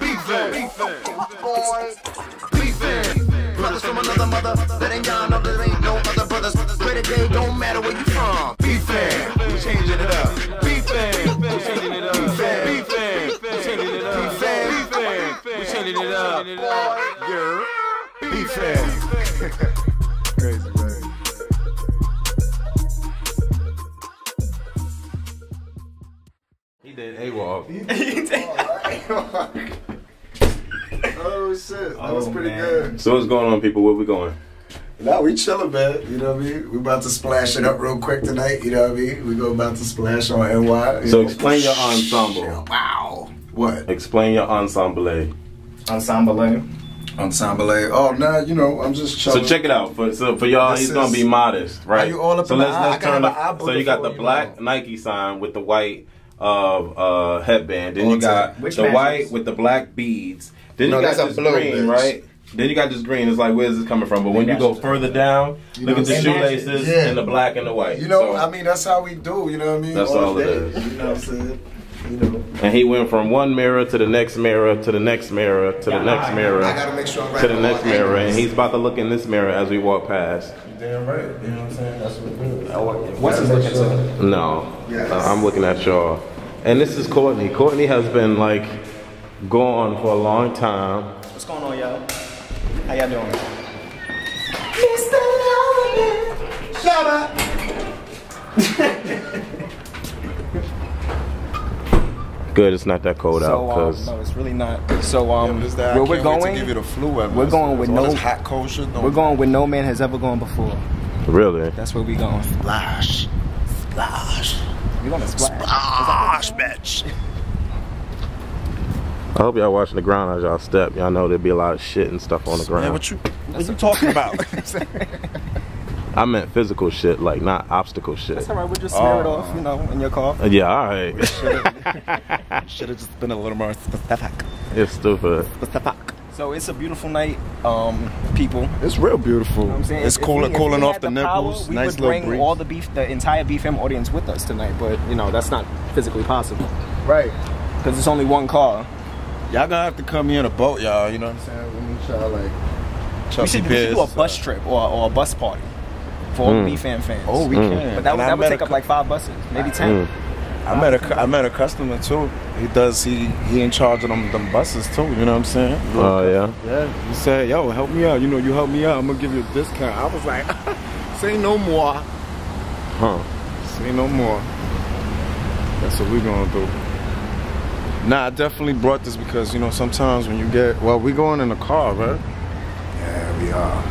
Bfam. Brothers from another mother, letting y'all know there ain't no other brothers. Credit day don't matter where you from. Bfam, we changing it up. Bfam, we changing it up. Bfam, we changing it up. Bfam, we changing it up. Yeah, Bfam. Crazy, man. He did AWOL. Oh shit, that was pretty good. So what's going on, people? Where we going? Nah, we chilling, man. You know what I mean? We about to splash it up real quick tonight. You know what I mean? We go about to splash on NY. So explain your ensemble. Wow. What? Explain your ensemble. Ensemble. Oh, nah, you know, I'm just chilling. So check it out. For y'all, he's gonna be modest, right? Are you all up so in let's turn the so you got the black Nike sign with the white headband. Then you got the white with the black beads. Then you got this green, right? Then you got this green. It's like, where's this coming from? But when you go further down, look at the shoelaces and the black and the white. You know, I mean, that's how we do. You know what I mean? That's all it is. You know what I'm saying? You know. And he went from one mirror to the next mirror to the next mirror to the next mirror I gotta make sure I'm right to the next mirror, and he's about to look in this mirror as we walk past. Damn right. You know what I'm saying? That's what it is. What's his looking to? No, Yes. I'm looking at y'all. And this is Courtney. Courtney has been like gone for a long time. What's going on, y'all? How y'all doing? Good, it's not that cold out, cause no, it's really not. So where we're To going, give you the flu weather. we're going with no hot cold shit. we're going where no man has ever gone before. really. That's where we going. Splash. Splash. We gonna splash. Splash, bitch. I hope y'all watching the ground as y'all step. Y'all know there'd be a lot of shit and stuff on the ground. Man, what you talking about? I meant physical shit, like not obstacle shit. That's alright. We'll just smear it off, you know, in your car. Yeah, all right. Should have just been a little more specific. It's stupid. So it's a beautiful night, people. It's real beautiful. You know what I'm saying? It's If cooling we off had the nipples. We Nice would little bring breeze. all the entire Bfam audience with us tonight, but you know that's not physically possible. Right. Because it's only one car. Y'all gonna have to come here in a boat, y'all. You know what I'm saying? We need y'all like. We should do a bus trip or a bus party for all the Bfam fans. Oh, we can. But that would take up like 5 buses, maybe 10. I met a customer too. He in charge of them buses too. You know what I'm saying? Oh yeah. Yeah. He said, "Yo, help me out. You know, you help me out. I'm gonna give you a discount." I was like, "Say no more." Huh. Say no more. That's what we gonna do. Nah, I definitely brought this because, you know, sometimes when you we going in the car, right? Yeah, we are.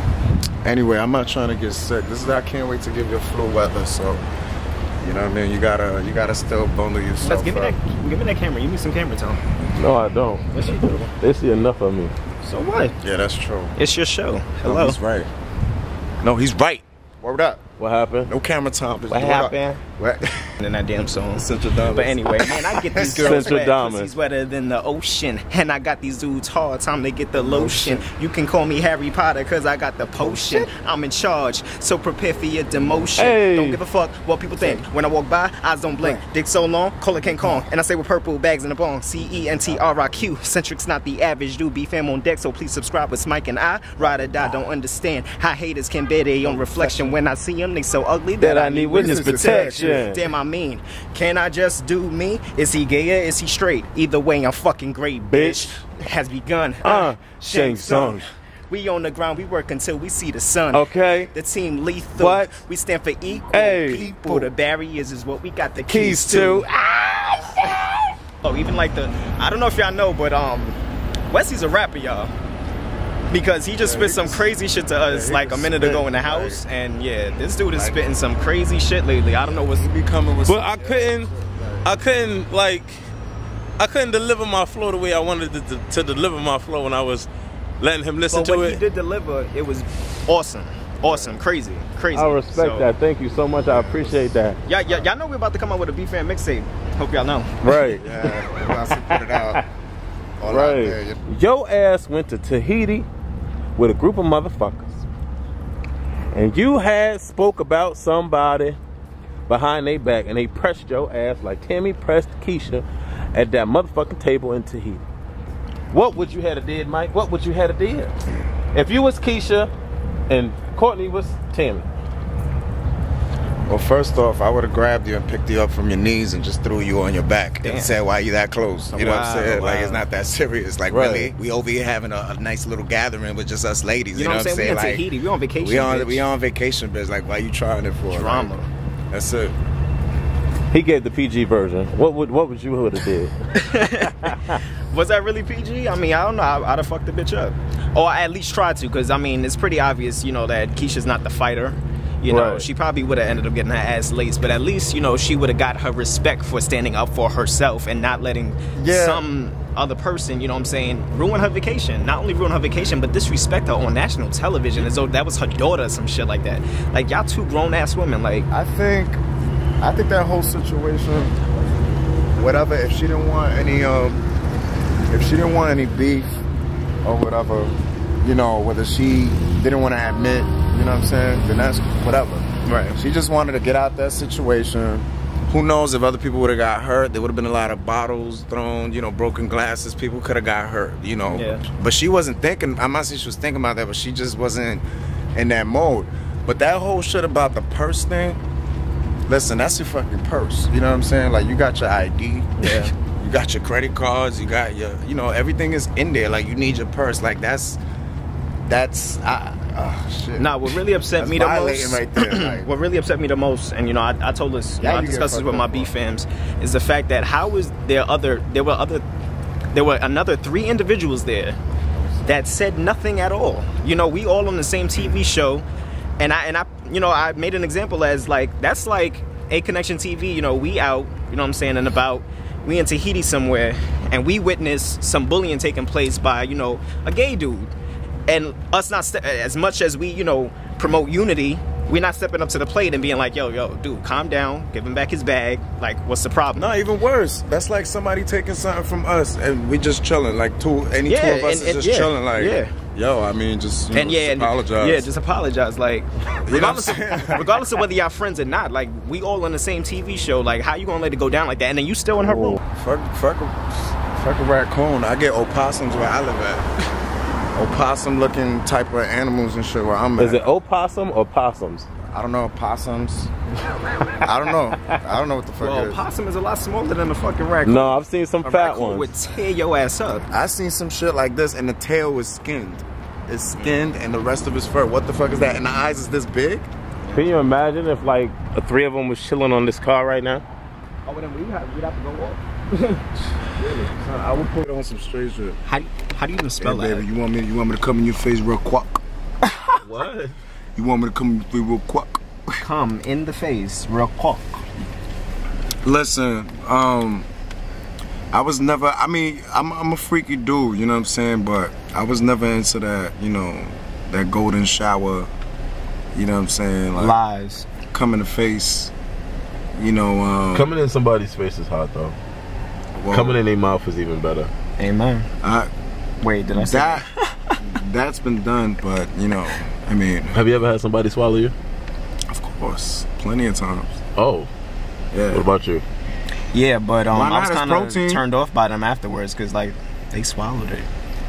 Anyway, I'm not trying to get sick. I can't wait to give you a flu weather, so, you know what I mean? You gotta still bundle yourself. Give me that camera. You need some camera time. No, I don't. Yes, you do. They see enough of me. So what? Yeah, that's true. It's your show. Hello. No, he's right. No, he's right. Word up. What happened? No camera time. Bitch. What happened? What? In that damn song. Central Donna. But anyway, man, I get these girls Central wet, Donna. pussy's wetter than the ocean. And I got these dudes hard, time to get the lotion. You can call me Harry Potter, cause I got the potion. I'm in charge, so prepare for your demotion. Hey. Don't give a fuck what people think. When I walk by, eyes don't blink. Dick so long, call it King Kong. And I say with purple bags in the bong. CENTRIQ. Centric's not the average dude. Bfam on deck, so please subscribe with Mike and I. Ride or die, don't understand how haters can bear their own reflection. When I see them, they so ugly that I need witness protection. Damn, I mean, can I just do me? Is he gay or is he straight? Either way, I'm fucking great, bitch. Has begun. Shang Tsung. We on the ground, we work until we see the sun. Okay. The team lethal. What? We stand for equal people. The barriers is what we got the keys to. Oh, even like I don't know if y'all know, but Wesley's a rapper, y'all. Because he just spit some crazy shit to us like a minute ago in the house, and yeah, this dude is spitting some crazy shit lately. I don't know what's becoming with. But I couldn't deliver my flow the way I wanted to deliver my flow when I was letting him listen to it. But when he did deliver, it was awesome. Awesome, crazy. I respect that. Thank you so much. I appreciate that. Y'all know we're about to come out with a Bfam mixtape. Hope y'all know. Right. Yeah, we're about to put it out. All right. Out there. Your ass went to Tahiti with a group of motherfuckers, and you had spoke about somebody behind their back, and they pressed your ass like Tammy pressed Keisha at that motherfucking table in Tahiti. What would you have did, Mike? What would you have did? If you was Keisha and Courtney was Tammy. Well, first off, I would have grabbed you and picked you up from your knees and just threw you on your back and said, why are you that close? You know what I'm saying? Like, it's not that serious. Like, really, we over here having a nice little gathering with just us ladies. You know what I'm saying? We in Tahiti. We on vacation. We on vacation, bitch. Like, why you trying it for? Drama. Like, that's it. He gave the PG version. What would you have did? Was that really PG? I mean, I don't know. I'd have fucked the bitch up. Or I at least tried to, because, I mean, it's pretty obvious, you know, that Keisha's not the fighter. You know, she probably would have ended up getting her ass laced, but at least, you know, she would have got her respect for standing up for herself and not letting some other person, you know what I'm saying, ruin her vacation. Not only ruin her vacation, but disrespect her on national television as though that was her daughter or some shit like that. Like, y'all two grown-ass women, like... I think that whole situation, whatever, if she didn't want any beef or whatever, you know, whether she didn't want to admit, you know what I'm saying, then that's whatever. Right. She just wanted to get out that situation. Who knows if other people would have got hurt? There would have been a lot of bottles thrown, you know, broken glasses. People could have got hurt, you know. Yeah. But she wasn't thinking, I'm not saying she was thinking about that, but she just wasn't in that mode. But that whole shit about the purse thing, listen, that's your fucking purse. You know what I'm saying? Like, you got your ID. Yeah. You got your credit cards. You got your, you know, everything is in there. Like, you need your purse. Like, that's shit. Nah, what really upset me the most, right there, like. What really upset me the most, and you know, I told this, you know, I discussed this with my Bfams, is the fact that how was there were another 3 individuals there that said nothing at all. You know, we all on the same TV show, and I you know, I made an example as like, that's like Aconnectiontv, you know, we out, you know what I'm saying, and about, we in Tahiti somewhere, and we witnessed some bullying taking place by, you know, a gay dude. And us not, as much as we, you know, promote unity, we're not stepping up to the plate and being like, yo, dude, calm down, give him back his bag. Like, what's the problem? No, even worse. That's like somebody taking something from us and we just chilling. Like, any two of us is just chilling. Like, yo, I mean, just, you know, just apologize. Yeah, just apologize. Like, regardless of whether y'all friends or not, like, we all on the same TV show. Like, how you gonna let it go down like that? And then you still in her room. Fuck a raccoon. I get opossums where I live at. Opossum looking type of animals and shit where I'm at. Is it opossum or possums? I don't know, possums. I don't know what the fuck it is. Opossum is a lot smaller than a fucking raccoon. No, I've seen some fat ones. Would tear your ass up. I seen some shit like this and the tail was skinned. It's skinned and the rest of his fur. What the fuck is that? And the eyes is this big? Can you imagine if like 3 of them was chilling on this car right now? Oh, then we'd have to go off. Really? Son, I would put on some straight shit. How do you even spell that? Baby, you want me to come in your face real quick? What? You want me to come in your face real quick? Come in the face real quick. Listen, I was never, I mean, I'm a freaky dude, you know what I'm saying? But I was never into that, you know, that golden shower, you know what I'm saying? Like, lies. Come in the face, you know. Coming in somebody's face is hot though. Well, coming in their mouth is even better. Amen. Wait, did I say that? That's been done, but you know, I mean. Have you ever had somebody swallow you? Of course, plenty of times. Oh. Yeah. What about you? Yeah, but I was kind of turned off by them afterwards because like they swallowed it.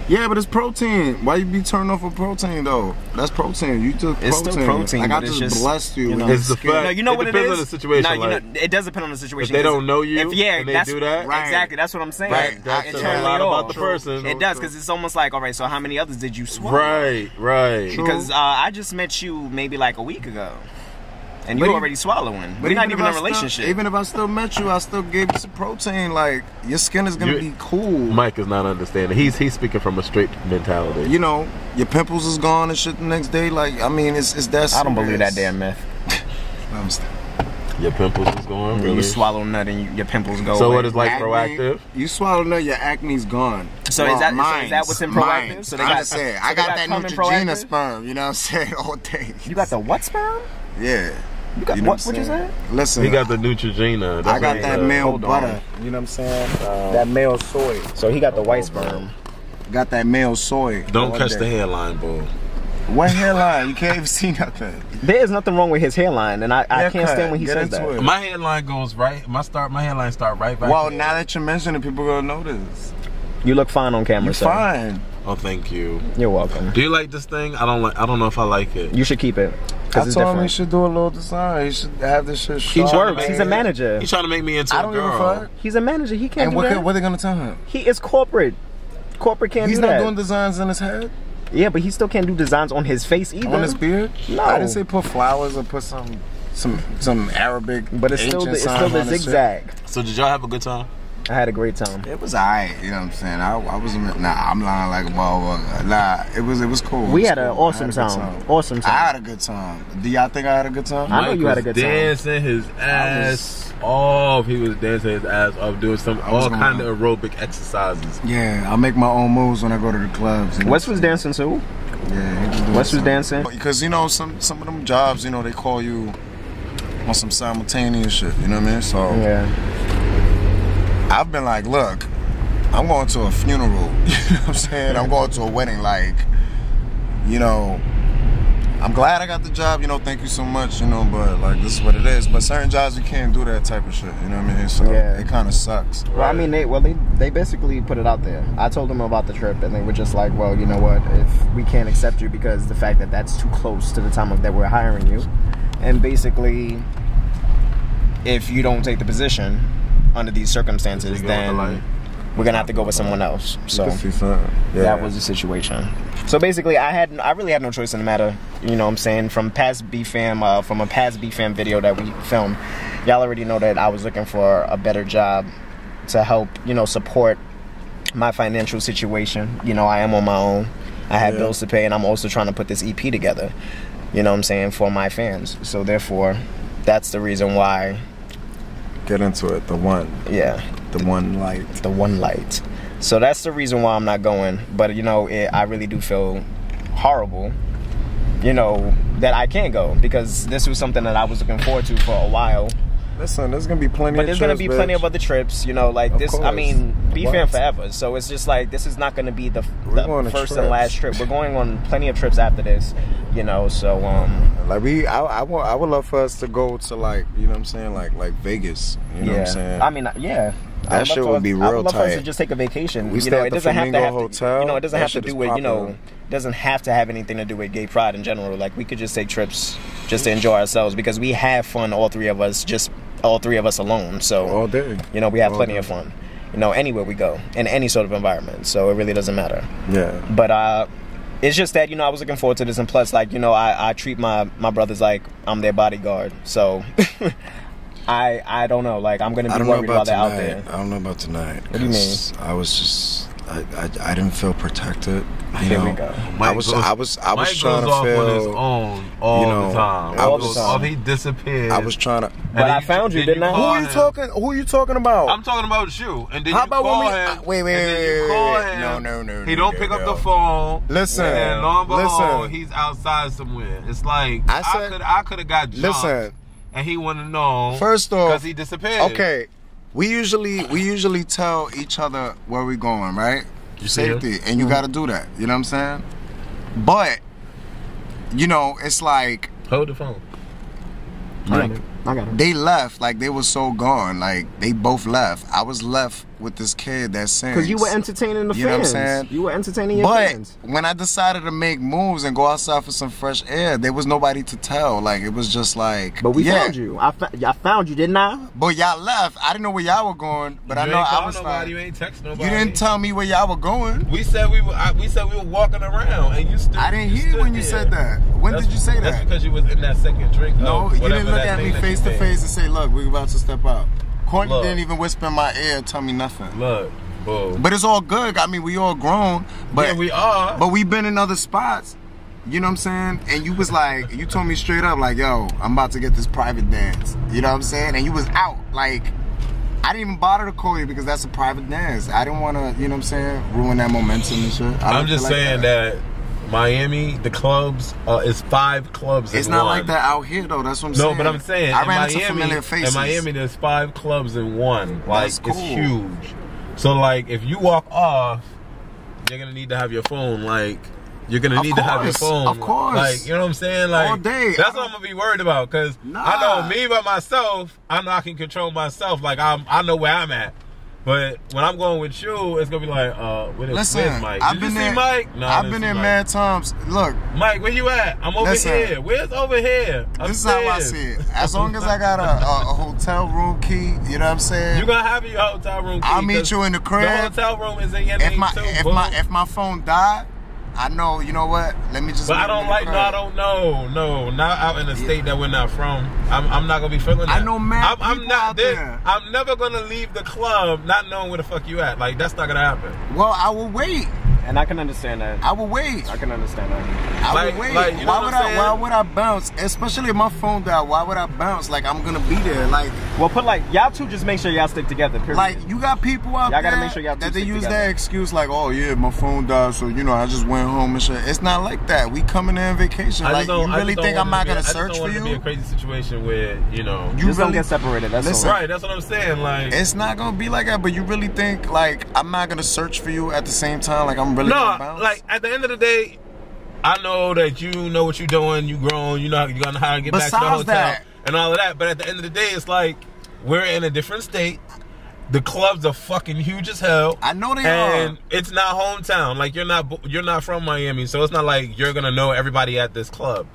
Yeah, but it's protein. Why you be turned off with protein though? That's protein. You took protein. It's still protein. Like, I just blessed you. It's the fact. No, you know what it is? It depends on the situation. No, you know, it does depend on the situation. If they don't know you, and they do that, right. Exactly. That's what I'm saying. Right. That says a lot about the person. It does, because it's almost like, all right, so how many others did you swallow? Right. Because I just met you maybe like a week ago. And you already swallowing. We're not even in a relationship. Even if I still met you, I still gave you some protein. Like, your skin is gonna be cool. Mike is not understanding. He's speaking from a straight mentality. You know, your pimples is gone and shit the next day. Like, I mean, it's that serious. I don't believe that damn myth. Your pimples is gone? Really? You swallow nut and your pimples go So away. what is like acne, proactive? You swallow nut, your acne's gone. So, is that what's in proactive? So I'm just saying, I got that Neutrogena sperm, you know what I'm saying, all day. You got the what sperm? Yeah. You got, what you say? Listen, he got the Neutrogena. I got that male butter. You know what I'm saying? That male soy. So he got the white sperm. Got that male soy. Don't catch the hairline, boo. What hairline? You can't even see nothing. There is nothing wrong with his hairline, and I can't stand when he says that. My hairline goes right. My hairline start right back. Well, now that you mention it, people are gonna notice. You look fine on camera, sir. Fine. Oh, thank you. You're welcome. Do you like this thing? I don't know if I like it. You should keep it. I told him he should do a little design. He should have this shit He works. He's a manager. He's trying to make me into a girl. I don't give a fuck. He's a manager. He can't do that. And what are they gonna tell him? He is corporate. Corporate can't do that. He's not doing designs in his head? Yeah, but he still can't do designs on his face either. On his beard? No. I didn't say put flowers or put some Arabic. But it's still the zigzag. So did y'all have a good time? I had a great time. It was alright, you know what I'm saying? I wasn't, I'm lying like a motherfucker. Nah, it was cool. We had an awesome time. Awesome time. I had a good time. Do y'all think I had a good time? I know you had a good time. Dancing his ass off. He was dancing his ass off, doing all kind of aerobic exercises. Yeah, I make my own moves when I go to the clubs. Wes was dancing too. Yeah, Wes was dancing. Because you know some of them jobs, you know, they call you on some simultaneous shit. You know what I mean? So yeah. I've been like, look, I'm going to a funeral. You know what I'm saying? I'm going to a wedding. Like, you know, I'm glad I got the job. You know, thank you so much. You know, but like, this is what it is. But certain jobs you can't do that type of shit. You know what I mean? So it kind of sucks. Well, I mean, they basically put it out there. I told them about the trip, and they were just like, well, you know what? If we can't accept you because the fact that that's too close to the time that we're hiring you, and basically, if you don't take the position under these circumstances, then we're gonna have to go with someone else. So that was the situation. So basically, I really had no choice in the matter. You know what I'm saying? From a past Bfam video that we filmed, y'all already know that I was looking for a better job to help, you know, support my financial situation. You know, I am on my own. I have bills to pay, and I'm also trying to put this EP together. You know what I'm saying, for my fans. So therefore, that's the reason why. Get into it. The one. Yeah. The one light. The one light. So that's the reason why I'm not going. But, you know, I really do feel horrible, you know, that I can't go. Because this was something that I was looking forward to for a while. Listen, there's going to be plenty of trips. But there's going to be plenty of other trips, you know, like this. I mean, Bfam forever. So it's just like, this is not going to be the first and last trip. We're going on plenty of trips after this, you know, so. Like, I would love for us to go to, like, you know what I'm saying, like Vegas. You know what I'm saying? I mean, yeah. That shit would be real tight. I would love for us to just take a vacation. You know, it doesn't have to have, you know, it doesn't have to do with, you know, it doesn't have to have anything to do with gay pride in general. Like, we could just take trips just to enjoy ourselves because we have fun, all three of us alone. So all day, you know, we have plenty of fun, you know, anywhere we go in any sort of environment. So it really doesn't matter. Yeah. But it's just that, you know, I was looking forward to this, and plus, like, you know, I treat my brothers like I'm their bodyguard. So I don't know, like, I'm gonna be worried about that out there. I don't know about tonight. What do you mean? I was just I didn't feel protected. Here we go. I was trying to feel on his own all the time. All the time. He disappeared. I was trying to. But I found you, didn't I? Who are you talking about? I'm talking about you. And then how you about call when him. Wait. No. He don't pick up the phone. Listen. And lo and behold, he's outside somewhere. It's like I could have got jumped. Listen. And he wouldn't know. First off, because he disappeared. Okay. We usually tell each other where we going, right? Safety, and you got to do that. You know what I'm saying? But you know, it's like, hold the phone. I got it. They left, like they were so gone, like they both left. I was left with this kid that sings. Because you were entertaining the fans. You know what I'm saying? You were entertaining your fans. But when I decided to make moves and go outside for some fresh air, there was nobody to tell. Like, it was just like. But we found you. I found you, didn't I? But y'all left. I didn't know where y'all were going. But I know I was nobody. You ain't text nobody. You didn't tell me where y'all were going. We said we were walking around, and you stood. I didn't hear when you said that. When did you say that? That's because you was in that second drink. No, you didn't look at me face to face and say, "Look, we're about to step out." Courtney didn't even whisper in my ear, tell me nothing. Look. Boom. But it's all good. I mean, we all grown. But yeah, we are. But we've been in other spots. You know what I'm saying? And you was like, you told me straight up, like, yo, I'm about to get this private dance. You know what I'm saying? And you was out. Like, I didn't even bother to call you because that's a private dance. I didn't want to, you know what I'm saying, ruin that momentum and shit. I'm just saying that Miami, the clubs, is 5 clubs it's in not one. like that out here, though. That's what I'm saying. No, but I'm saying, I ran into familiar faces. In Miami, there's 5 clubs in one. Like, that's cool. It's huge. So, like, if you walk off, you're going to need to have your phone. Like, you're going to need to have your phone. Of course. Like, you know what I'm saying? Like, all day. That's what I'm going to be worried about. Because I know me by myself, I know I can control myself. Like, I know where I'm at. But when I'm going with you, it's gonna be like, where's Mike? I've been there. Mike? No, I've been there mad times. Look, Mike, where you at? I'm over here. Where's over here? This is how I see it. As long as I got a hotel room key, you know what I'm saying? You gonna have your hotel room key. I'll meet you in the crib. The hotel room is in your name too. If my phone died, I know, you know what? Let me just. But I don't like. No, I don't know. No, not out in a state that we're not from. I'm not gonna be feeling that. I know, man. I'm not there. I'm never gonna leave the club not knowing where the fuck you at. Like that's not gonna happen. Well, I will wait. And I can understand that. I will wait. I can understand that. I will wait. Like, you know why would I bounce? Especially if my phone died. Why would I bounce? Like I'm gonna be there. Like, well, put like y'all two just make sure y'all stick together. Period. Like you got people out there gotta make sure y'all that they use that excuse like, oh yeah, my phone died, so you know I just went home and shit. It's not like that. We coming in vacation. Like you really think I'm not gonna search for you? I just don't want it to be a crazy situation where you know you just don't get separated. That's all. Right. That's what I'm saying. Like it's not gonna be like that. But you really think like I'm not gonna search for you at the same time? Like I'm really gonna bounce? Like at the end of the day, I know that you know what you're doing. You grown. You know you're gonna how to get back to the hotel and all of that. But at the end of the day, it's like we're in a different state. The clubs are fucking huge as hell. I know they and it's not hometown. Like you're not from Miami, so it's not like you're gonna know everybody at this club.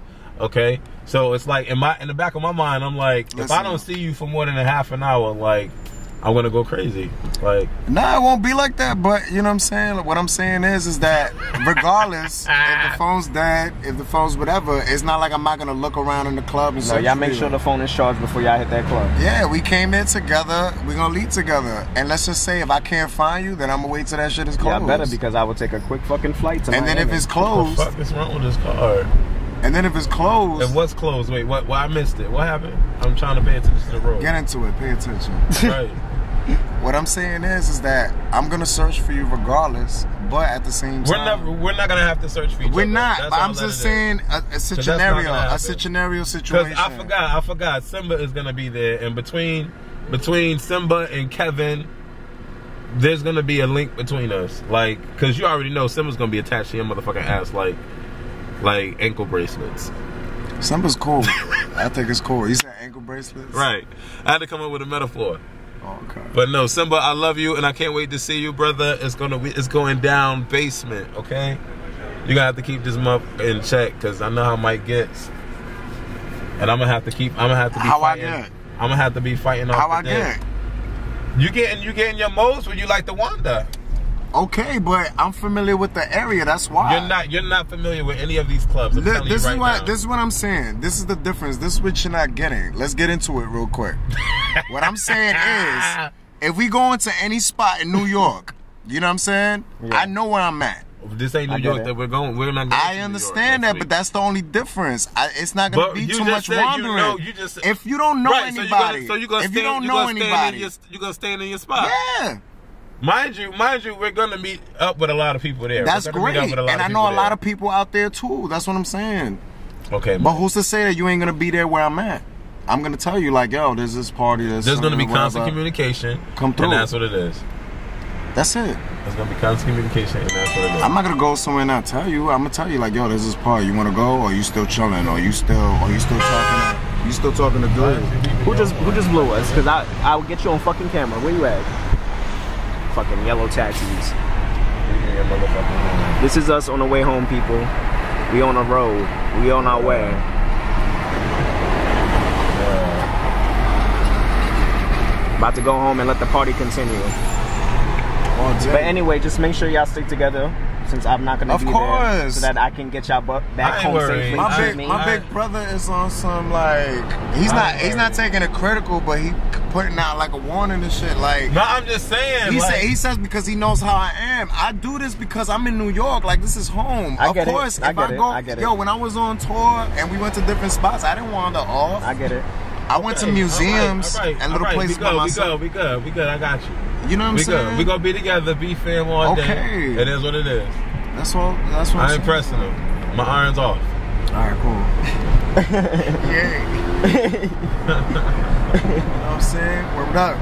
Okay, so it's like in the back of my mind, I'm like, if I don't see you for more than a half an hour, like I'm gonna go crazy. Like, nah, it won't be like that. But you know what I'm saying? Like, what I'm saying is that regardless, if the phone's dead, if the phone's whatever, it's not like I'm not gonna look around in the club and y'all make sure the phone is charged before y'all hit that club. Yeah, we came in together. We're gonna leave together. And let's just say if I can't find you, then I'm gonna wait till that shit is closed. Yeah, better, because I will take a quick fucking flight to Miami. And then if it's closed, what the fuck is wrong with this card? And then if it's closed, if what's closed? Wait, what? Well, I missed it. What happened? I'm trying to pay attention to the road. Get into it. Pay attention. Right. What I'm saying is that I'm gonna search for you regardless, but at the same time, we're not gonna have to search for each other. We're not. But I'm just saying a scenario situation. Because I forgot. Simba is gonna be there, and between Simba and Kevin, there's gonna be a link between us. Like, cause you already know Simba's gonna be attached to your motherfucking ass like ankle bracelets. Simba's cool. I think it's cool. You said ankle bracelets, right? I had to come up with a metaphor. Okay. But no, Simba, I love you, and I can't wait to see you, brother. It's going down basement, okay? You're gonna have to keep this month in check, cause I know how Mike gets, and I'm gonna have to be fighting off. How I get? You getting your most when you like to wander. Okay, but I'm familiar with the area. That's why. You're not familiar with any of these clubs. This is what I'm saying. This is the difference. This is what you're not getting. Let's get into it real quick. What I'm saying is, if we go into any spot in New York, you know what I'm saying? Yeah. I know where I'm at. This ain't New York that we're going. We're not going. I understand that, but that's the only difference. It's not going to be too much wandering. If you don't know anybody, you're gonna stand in your spot. Yeah. Mind you, we're gonna meet up with a lot of people there. That's great, and I know a lot of people out there too. That's what I'm saying. Okay, but who's to say that you ain't gonna be there where I'm at? I'm gonna tell you like, yo, there's this party. There's gonna be constant communication. Come through, and that's what it is. That's it. There's gonna be constant communication, and that's what it is. I'm not gonna go somewhere and not tell you. I'm gonna tell you like, yo, there's this party. You wanna go, or you still chilling, or you still talking? You still talking to dude? Who just blew us? Cause I will get you on fucking camera. Where you at? Fucking yellow taxis. This is us on the way home, people. We on the road. We on our way. About to go home and let the party continue. But anyway, just make sure y'all stick together, since I'm not gonna be there, so that I can get y'all back home safely. My big brother is on some like he's not taking it critical, but he putting out like a warning and shit. Like, no, I'm just saying. He says because he knows how I am. I do this because I'm in New York. Like, this is home. Of course, if I get it. Yo, when I was on tour and we went to different spots, I didn't wander off. I get it. I went to museums and little places by myself. We good. I got you. You know what I'm saying? We gonna be together, Bfam all day. It is what it is. That's what I ain't pressing them. My iron's off. Alright, cool. Yay. You know what I'm saying? We're up.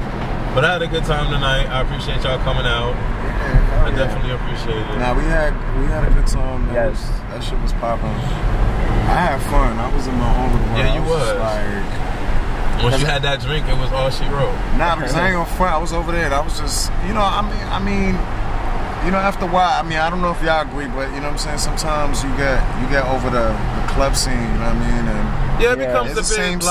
But I had a good time tonight. I appreciate y'all coming out. Yeah, I definitely appreciate it. Nah, we had a good time. Man. Yes. That shit was popping. I had fun. I was in my own little world. Yeah, you was. Once you had that drink, it was all she wrote. Nah, because I ain't gonna front. I was over there and I was just, you know, I mean, you know, after a while, I mean, I don't know if y'all agree, but you know what I'm saying? Sometimes you get over the club scene, you know what I mean? And yeah, it becomes a bit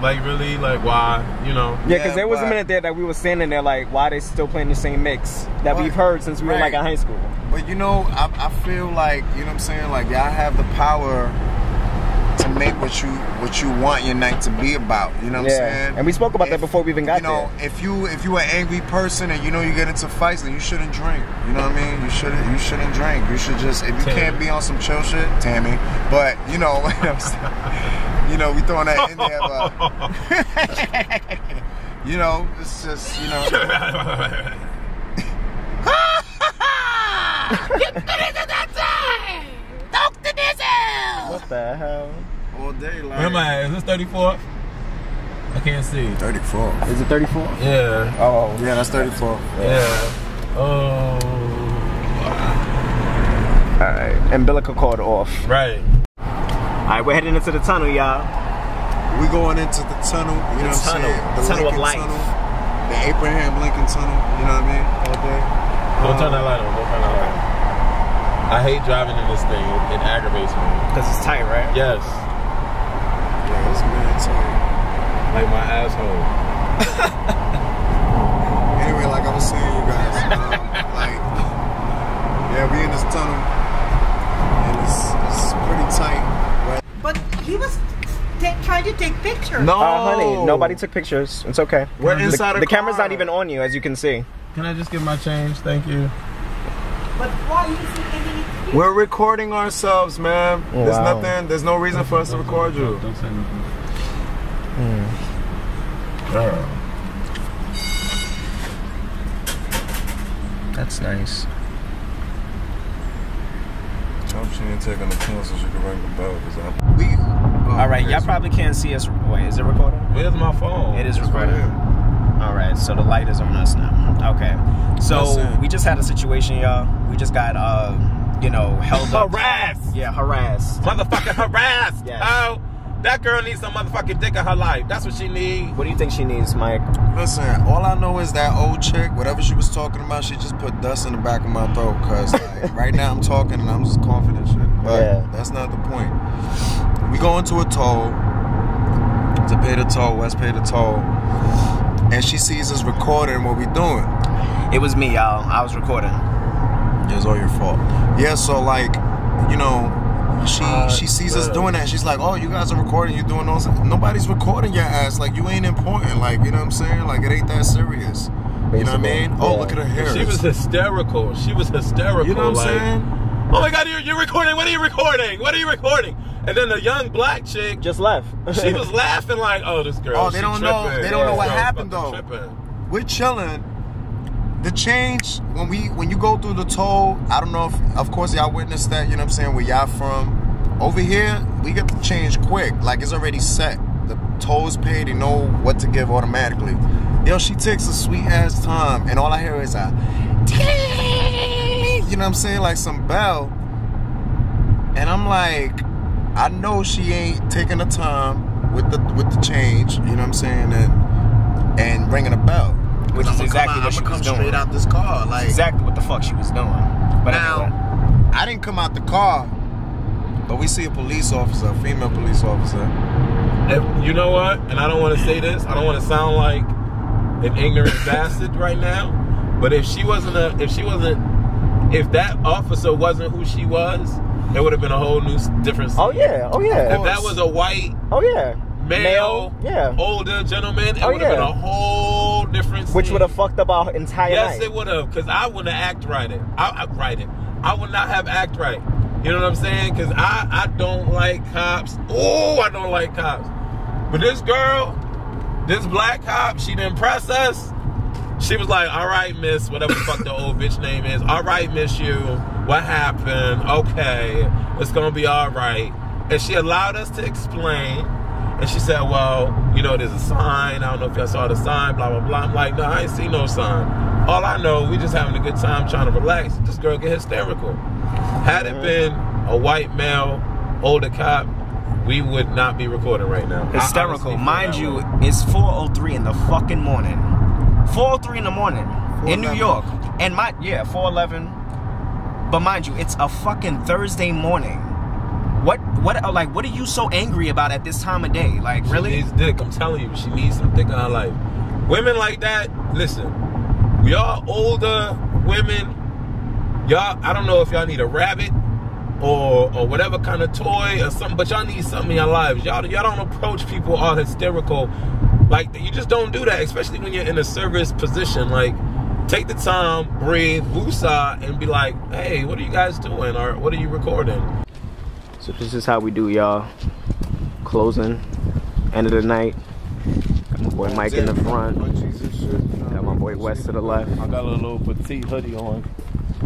like really, like why, you know? Yeah, because there was a minute there that we were standing there like, why they still playing the same mix that we've heard since we were like in high school. But you know, I feel like, you know what I'm saying? Like y'all have the power to make what you want your night to be about. You know what I'm saying? And we spoke about that before we even got there. If you an angry person and you know you get into fights, then you shouldn't drink. You know what I mean? You shouldn't drink. You should just, if you can't be on some chill shit, Tammy. But you know, you know, we throwing that in there, but you know, it's just, you know. What the hell? All day, like. Where am I? Is this 34th? I can't see. 34. Is it 34? Yeah. Oh. Yeah, that's 34. Yeah. Oh. Alright. Umbilical cord off. Right. Alright, we're heading into the tunnel, y'all. We going into the tunnel, you know what I'm saying? The tunnel of life. Tunnel, the Abraham Lincoln tunnel, you know what I mean? All day. Don't turn that light on. Don't turn that light on. I hate driving in this thing. It aggravates me. Because it's tight, right? Yes. Yeah, it's mad tight. Like my asshole. Anyway, like I was saying, you guys, like, yeah, we in this tunnel, and it's pretty tight, right? But he was trying to take pictures. No, honey, nobody took pictures. It's okay. We're inside the camera's not even on you, as you can see. Can I just get my change? Thank you. But why you see We're recording ourselves, man. Oh, There's wow. nothing. There's no reason for us to record you. Don't say anything. Girl. That's nice. Hope she ain't taking the pill so she can ring the bell. Alright, y'all probably can't see us. Wait, is it recording? Where's my phone? It is recording. Alright, so the light is on us now. Okay. So we just had a situation, y'all. We just got you know, held up. Harassed! Yeah, harassed. Motherfucking harassed! Yes. Oh, that girl needs some motherfucking dick in her life. That's what she needs. What do you think she needs, Mike? Listen, all I know is that old chick, whatever she was talking about, she just put dust in the back of my throat. Cause like, right now I'm talking and I'm just confident shit. But that's not the point. We go into a toll to pay the toll. West pay the toll, and she sees us recording what we doing. It was me, y'all. I was recording. It's all your fault. Yeah, so like, you know, she sees us doing that. She's like, oh, you guys are recording, you doing those. Nobody's recording your ass. Like, you ain't important. Like, you know what I'm saying? Like, it ain't that serious. Basically. You know what I mean? Oh, look at her hair. She was hysterical. She was hysterical. You know what I'm saying? Oh my God, you're recording. What are you recording? What are you recording? And then the young black chick just left. She was laughing like, oh, this girl. Oh, they don't know. They don't know what happened though. Tripping. We're chilling. The change when you go through the toll, I don't know if, of course, y'all witnessed that. You know what I'm saying? Where y'all from? Over here, we get the change quick. Like, it's already set. The toll's paid. They know what to give automatically. Yo, she takes a sweet ass time, and all I hear is a, you know what I'm saying, like some bell. And I'm like, I know she ain't taking the time with the change. You know what I'm saying, and ringing a bell. Which is exactly what she was doing. Straight out this car, like exactly what the fuck she was doing. But now, anyway. I didn't come out the car, but we see a police officer, a female police officer. And you know what? And I don't want to say this. I don't want to sound like an ignorant bastard right now. But if that officer wasn't who she was, it would have been a whole new different scene. Oh yeah, oh yeah. If that was a white, male, older gentleman, it would have been a whole different scene. Which would have fucked up our entire night. Yes, it would have, because I wouldn't act right. I would not have act right. You know what I'm saying? Because I don't like cops. Oh, I don't like cops. But this girl, this black cop, she didn't impress us. She was like, all right, miss, whatever the fuck the old bitch name is. All right, miss you. What happened? Okay, it's going to be all right. And she allowed us to explain. And she said, well, you know, there's a sign. I don't know if y'all saw the sign, blah, blah, blah. I'm like, no, I ain't see no sign. All I know, we just having a good time trying to relax. This girl get hysterical. Had it been a white male, older cop, we would not be recording right now. Hysterical. Mind you, it's 4:03 in the fucking morning. 4:03 in the morning in New York. And 4:11. But mind you, it's a fucking Thursday morning. What are you so angry about at this time of day? Like, really? She needs dick. I'm telling you, she needs some dick in her life. Women like that, listen, we all older women. Y'all, I don't know if y'all need a rabbit or whatever kind of toy or something, but y'all need something in your lives. Y'all don't approach people all hysterical. Like, you just don't do that, especially when you're in a service position. Like, take the time, breathe, woosah, and be like, hey, what are you guys doing? Or what are you recording? So this is how we do, y'all. Closing, end of the night. Got my boy Mike in the front. Got my boy West to the left. I got a little petite hoodie on.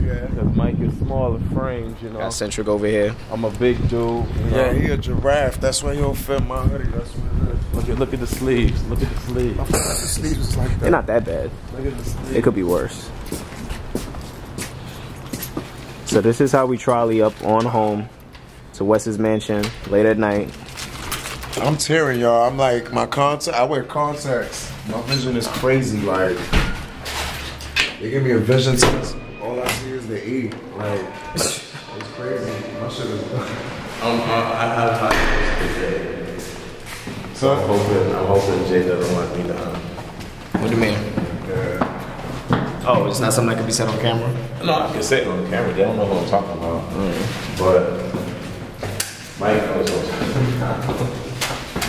Yeah. Because Mike is smaller frames, you know. Got Centric over here. I'm a big dude. You know? Yeah, he a giraffe. That's why he don't fit my hoodie. That's what it is. Look at the sleeves. Look at the sleeves. I forgot the sleeves was like that. They're not that bad. Look at the sleeves. It could be worse. So this is how we trolley up on home to Wes's mansion late at night. I'm tearing, y'all. I'm like, my contact. I wear contacts. My vision is crazy. Like, they give me a vision test. All I see is the E. Like, it's crazy. My shit is done. I have high today. So I'm hoping Jay doesn't want me to. What do you mean? Yeah. Oh, it's not something that can be said on camera? No, I can say it on the camera. They don't know what I'm talking about. But Mike knows what I'm talking about.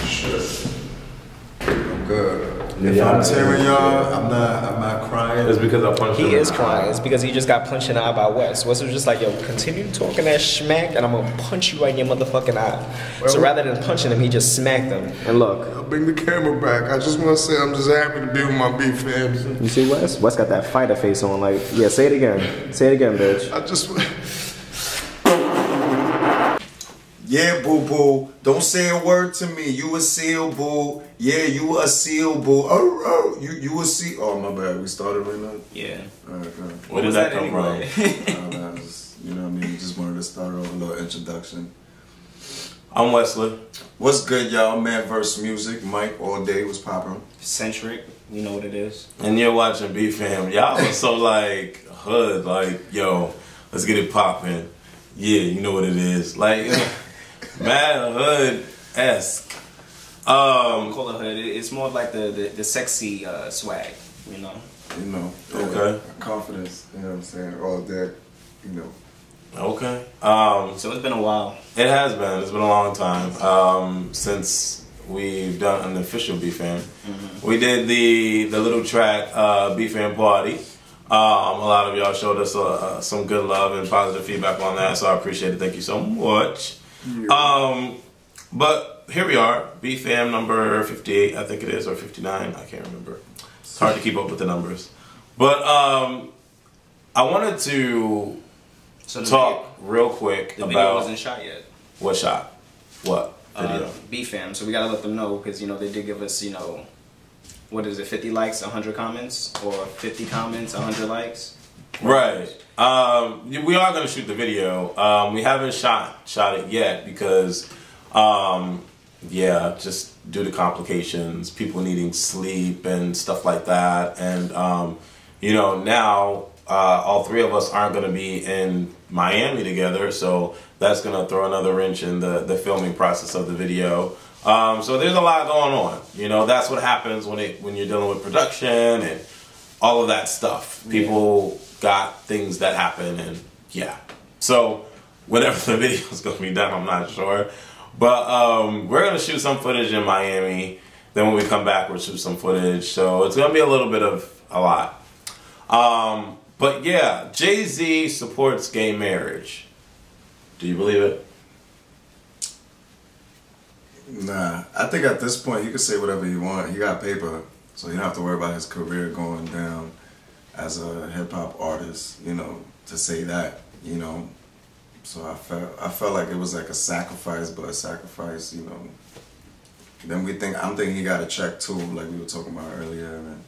Shit. I'm good. If I'm tearing, y'all, I'm not crying. It's because I punched him. He is crying. It's because he just got punched in the eye by Wes. Wes was just like, yo, continue talking that schmack and I'm gonna punch you right in your motherfucking eye. So rather than punching him, he just smacked him. And look. I'll bring the camera back. I just want to say I'm just happy to be with my Bfam. You see Wes? Wes got that fighter face on. Like, yeah, say it again. Say it again, bitch. I just... Yeah, boo-boo. Don't say a word to me. You a seal, boo. Yeah, you a seal, boo. Oh, you a seal. Oh, my bad. We started right now? Yeah. All right, Where did that come from? You know what I mean? Just wanted to start off a little introduction. I'm Wesley. What's good, y'all? Man vs. Music. Mike all day was popping. Centric. You know what it is. And you're watching Bfam. Y'all are so like hood. Like, yo, let's get it popping. Yeah, you know what it is. Like... Mad hood-esque. I call it hood. It's more like the sexy swag, you know. You know. Okay. Confidence. You know what I'm saying? All that. You know. Okay. So it's been a while. It has been. It's been a long time since we've done an official Bfam. We did the little track Bfam Party. A lot of y'all showed us some good love and positive feedback on that, so I appreciate it. Thank you so much. Yeah. But here we are, Bfam number 58, I think it is, or 59, I can't remember. It's hard to keep up with the numbers. But I wanted to talk real quick about... The video wasn't shot yet. What shot? What video? Bfam, so we gotta let them know, because, you know, they did give us, you know, what is it, 50 likes, 100 comments? Or 50 comments, 100 likes? Right. We are going to shoot the video. We haven't shot it yet because, yeah, just due to complications, people needing sleep and stuff like that. And, you know, now all three of us aren't going to be in Miami together, so that's going to throw another wrench in the filming process of the video. So there's a lot going on. You know, that's what happens when you're dealing with production and all of that stuff. People got things that happen, and yeah. So whenever the video is going to be done, I'm not sure. But we're going to shoot some footage in Miami. Then when we come back, we'll shoot some footage. So it's going to be a little bit of a lot. But yeah, JayZ supports gay marriage. Do you believe it? Nah, I think at this point, he can say whatever he want. He got paper, so you don't have to worry about his career going down as a hip-hop artist, you know, to say that, you know. So I felt like it was like a sacrifice, but a sacrifice, you know. Then I'm thinking he got a check too, like we were talking about earlier. And,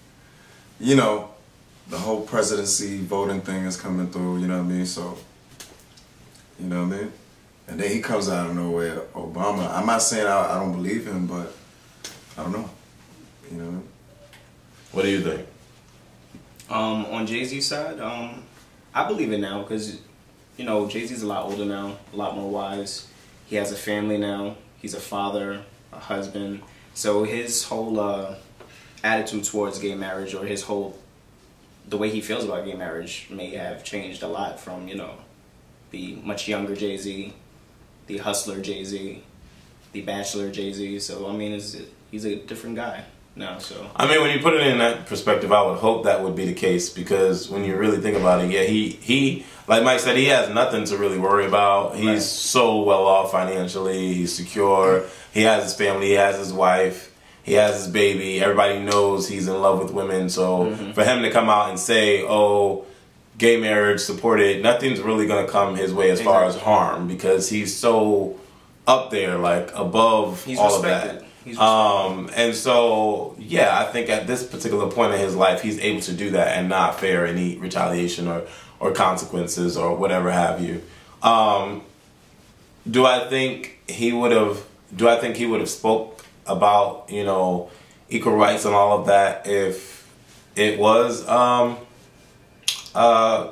you know, the whole presidency voting thing is coming through, you know what I mean? So, you know what I mean? And then he comes out of nowhere, Obama. I'm not saying I don't believe him, but I don't know. You know? What do you think? On JayZ's side, I believe it now because, you know, JayZ's a lot older now, a lot more wise. He has a family now. He's a father, a husband. So his whole attitude towards gay marriage, or the way he feels about gay marriage may have changed a lot from, you know, the much younger JayZ, the hustler JayZ, the bachelor JayZ. So, I mean, he's a different guy now, so. I mean, when you put it in that perspective, I would hope that would be the case, because when you really think about it, yeah, he like Mike said, he has nothing to really worry about. He's so well off financially. He's secure. He has his family. He has his wife. He has his baby. Everybody knows he's in love with women. So for him to come out and say, oh, gay marriage supported, nothing's really going to come his way as far as harm, because he's so up there, like above all of that. And so, yeah, I think at this particular point in his life, he's able to do that and not fear any retaliation or consequences or whatever have you. Do I think he would have spoke about, you know, equal rights and all of that if it was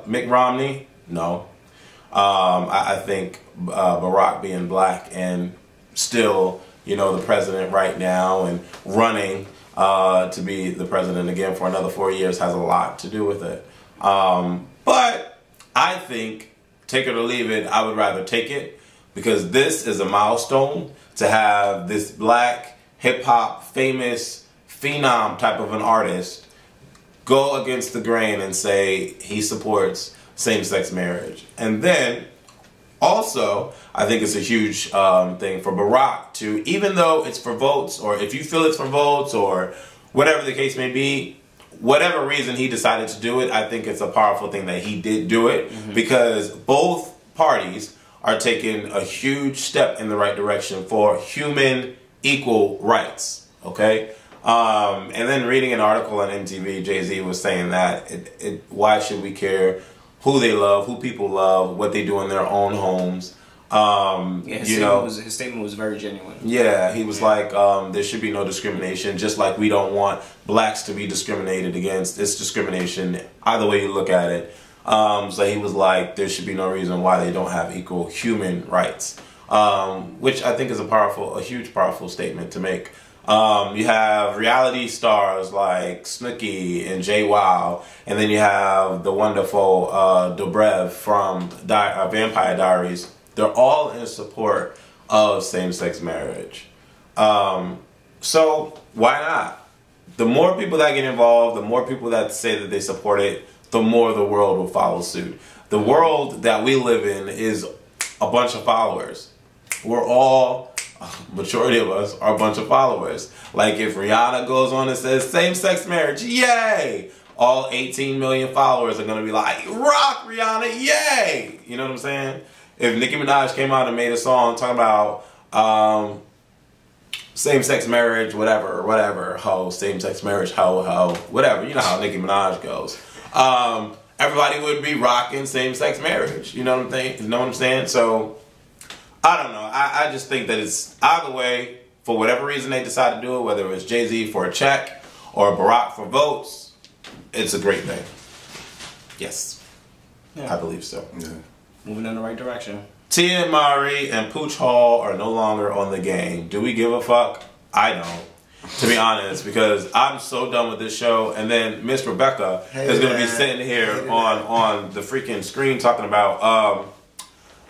Mitt Romney? No. I think Barack being black and still, you know, the president right now and running to be the president again for another 4 years has a lot to do with it. But I think, take it or leave it, I would rather take it, because this is a milestone to have this black hip-hop famous phenom type of an artist go against the grain and say he supports same-sex marriage. And then also, I think it's a huge thing for Barack to, even though it's for votes, or if you feel it's for votes, or whatever the case may be, whatever reason he decided to do it, I think it's a powerful thing that he did do it, because both parties are taking a huge step in the right direction for human equal rights, okay? And then reading an article on MTV, JayZ was saying that why should we care who they love, who people love, what they do in their own homes. His statement was very genuine. Yeah, he was like, there should be no discrimination, just like we don't want blacks to be discriminated against. It's discrimination either way you look at it. So he was like, there should be no reason why they don't have equal human rights, which I think is a huge powerful statement to make. You have reality stars like Snooki and JayZ, and then you have the wonderful Dobrev from Vampire Diaries. They're all in support of same-sex marriage. So why not? The more people that get involved, the more people that say that they support it, the more the world will follow suit. The world that we live in is a bunch of followers. Majority of us are a bunch of followers. Like if Rihanna goes on and says same-sex marriage, yay! All 18 million followers are going to be like, rock Rihanna, yay! You know what I'm saying? If Nicki Minaj came out and made a song talking about same-sex marriage, whatever, ho, same-sex marriage, ho, whatever, you know how Nicki Minaj goes. Everybody would be rocking same-sex marriage. You know what I'm saying? So I don't know. I just think that it's either way, for whatever reason they decide to do it, whether it's JayZ for a check or Barack for votes, it's a great thing. Yes. Yeah. I believe so. Yeah. Moving in the right direction. Tia Mowry and Pooch Hall are no longer on the game. Do we give a fuck? I don't, to be honest, because I'm so done with this show. And then Miss Rebecca is going to be sitting here on the freaking screen talking about,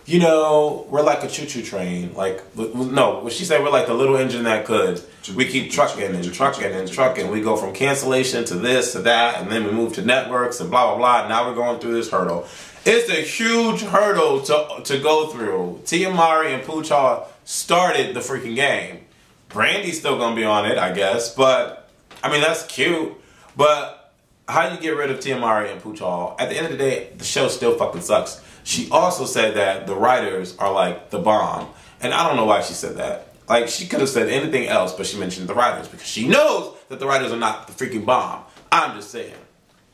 you know, we're like a choo-choo train. Like, no, what she said, we're like the little engine that could. We keep trucking and trucking and trucking. We go from cancellation to this to that, and then we move to networks and blah, blah, blah. Now we're going through this hurdle. It's a huge hurdle to go through. Tia Mowry and Pooch Hall started the freaking game. Brandy's still going to be on it, I guess. But, I mean, that's cute. But how do you get rid of Tia Mowry and Pooch Hall? At the end of the day, the show still fucking sucks. She also said that the writers are like the bomb. And I don't know why she said that. Like, she could have said anything else, but she mentioned the writers because she knows that the writers are not the freaking bomb. I'm just saying.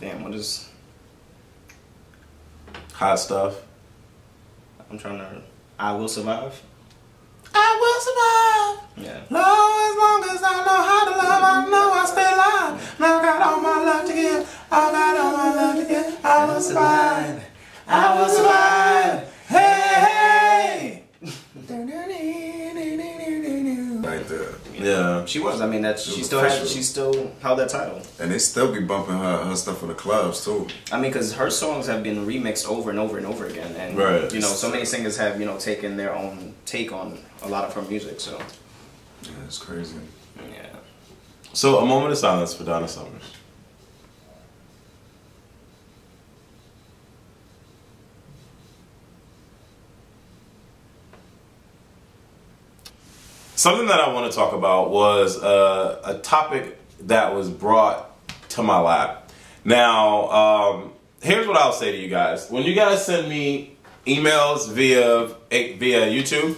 Damn, what is... Hot stuff. I'm trying to... I Will Survive. I will survive. Yeah. As long as I know how to love, I know I stay alive. Now I got all my love to give. I got all my love to give. I will survive. I will survive. Hey, Right there. Yeah. She was. I mean, she still held that title. And they still be bumping her stuff in the clubs too. I mean, because her songs have been remixed over and over and over again, and right. You know, so many singers have taken their own take on a lot of her music. So yeah, it's crazy. Yeah. So a moment of silence for Donna Summers. Something that I want to talk about was a topic that was brought to my lap. Now, here's what I'll say to you guys. When you guys send me emails via YouTube,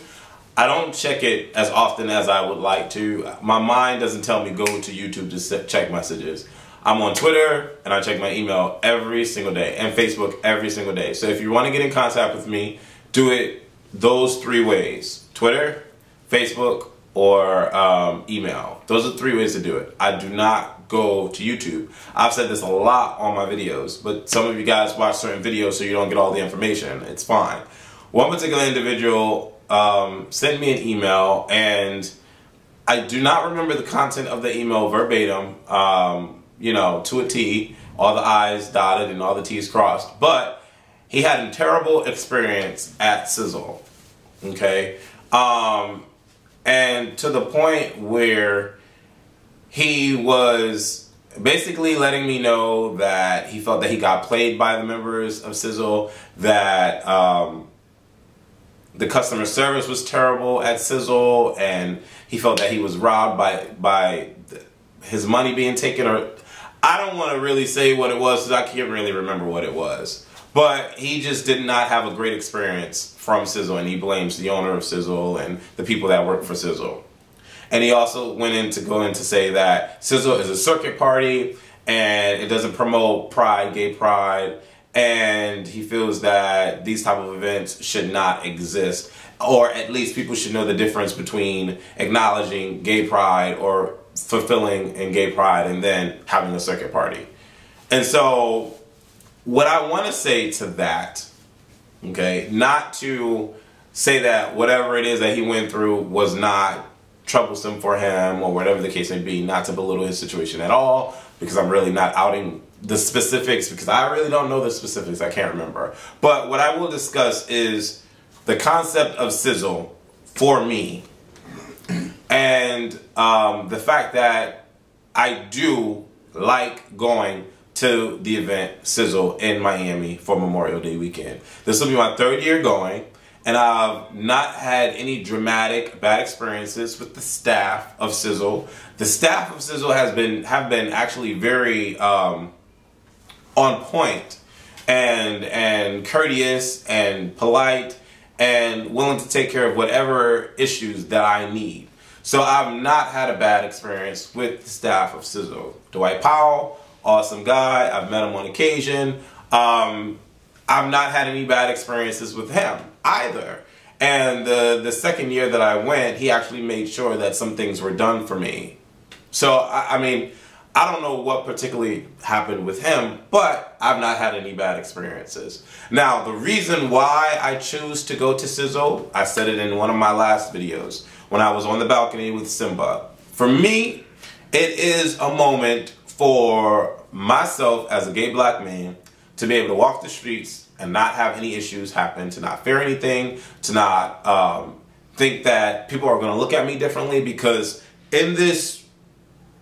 I don't check it as often as I would like to. My mind doesn't tell me go to YouTube to check messages. I'm on Twitter and I check my email every single day, and Facebook every single day. So if you want to get in contact with me, do it those 3 ways: Twitter, Facebook, or email. Those are 3 ways to do it. I do not go to YouTube. I've said this a lot on my videos, but some of you guys watch certain videos so you don't get all the information. It's fine. One particular individual sent me an email, and I do not remember the content of the email verbatim, you know, to a T, all the I's dotted and all the T's crossed, but he had a terrible experience at Sizzle, okay? And to the point where he was basically letting me know that he felt that he got played by the members of Sizzle, that the customer service was terrible at Sizzle, and he felt that he was robbed by his money being taken. Or I don't want to really say what it was because I can't really remember what it was. But he just did not have a great experience from Sizzle, and he blames the owner of Sizzle and the people that work for Sizzle. And he also went in to say that Sizzle is a circuit party and it doesn't promote pride, gay pride, and he feels that these type of events should not exist, or at least people should know the difference between acknowledging gay pride or fulfilling in gay pride and then having a circuit party. And so what I want to say to that, okay, not to say that whatever it is that he went through was not troublesome for him or whatever the case may be, not to belittle his situation at all, because I'm really not outing the specifics, because I really don't know the specifics, I can't remember. But what I will discuss is the concept of Sizzle for me, and the fact that I do like going to the event Sizzle in Miami for Memorial Day weekend. This will be my 3rd year going, and I've not had any dramatic bad experiences with the staff of Sizzle. The staff of Sizzle have been actually very on point and courteous and polite and willing to take care of whatever issues that I need. So I've not had a bad experience with the staff of Sizzle. Dwight Powell, awesome guy. I've met him on occasion. I've not had any bad experiences with him either. And the 2nd year that I went, he actually made sure that some things were done for me. So, I mean, I don't know what particularly happened with him, but I've not had any bad experiences. Now, the reason why I choose to go to Sizzle, I said it in one of my last videos when I was on the balcony with Simba. For me, it is a moment for myself as a gay black man to be able to walk the streets and not have any issues happen, to not fear anything, to not think that people are going to look at me differently, because in this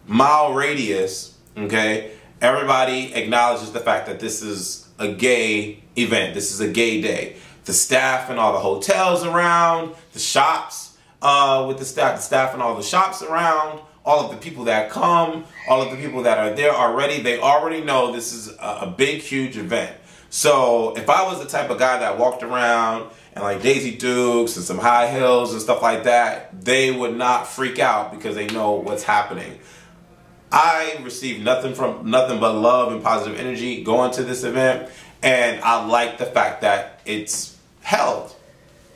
mile radius, okay, everybody acknowledges the fact that this is a gay event. This is a gay day. The staff and all the hotels around, the shops with the staff and all the shops around, all of the people that come, all of the people that are there already, they already know this is a big, huge event. So if I was the type of guy that walked around and like JayZ Dukes and some high heels and stuff like that, they would not freak out because they know what's happening. I received nothing but love and positive energy going to this event, and I like the fact that it's held.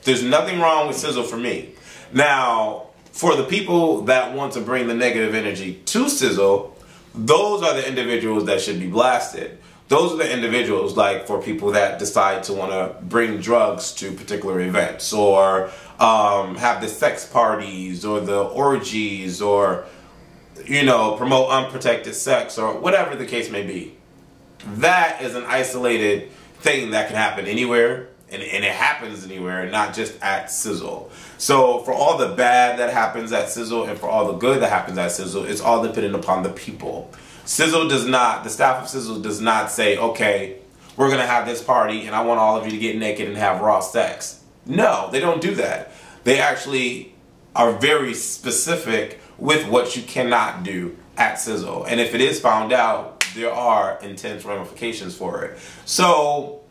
There's nothing wrong with Sizzle for me. Now, for the people that want to bring the negative energy to Sizzle, those are the individuals that should be blasted. Those are the individuals, like, for people that decide to want to bring drugs to particular events, or have the sex parties, or the orgies, or, you know, promote unprotected sex, or whatever the case may be. That is an isolated thing that can happen anywhere, and it happens anywhere, not just at Sizzle. So for all the bad that happens at Sizzle and for all the good that happens at Sizzle, it's all dependent upon the people. Sizzle does not, the staff of Sizzle does not say, okay, we're going to have this party and I want all of you to get naked and have raw sex. No, they don't do that. They actually are very specific with what you cannot do at Sizzle. And if it is found out, there are intense ramifications for it. So,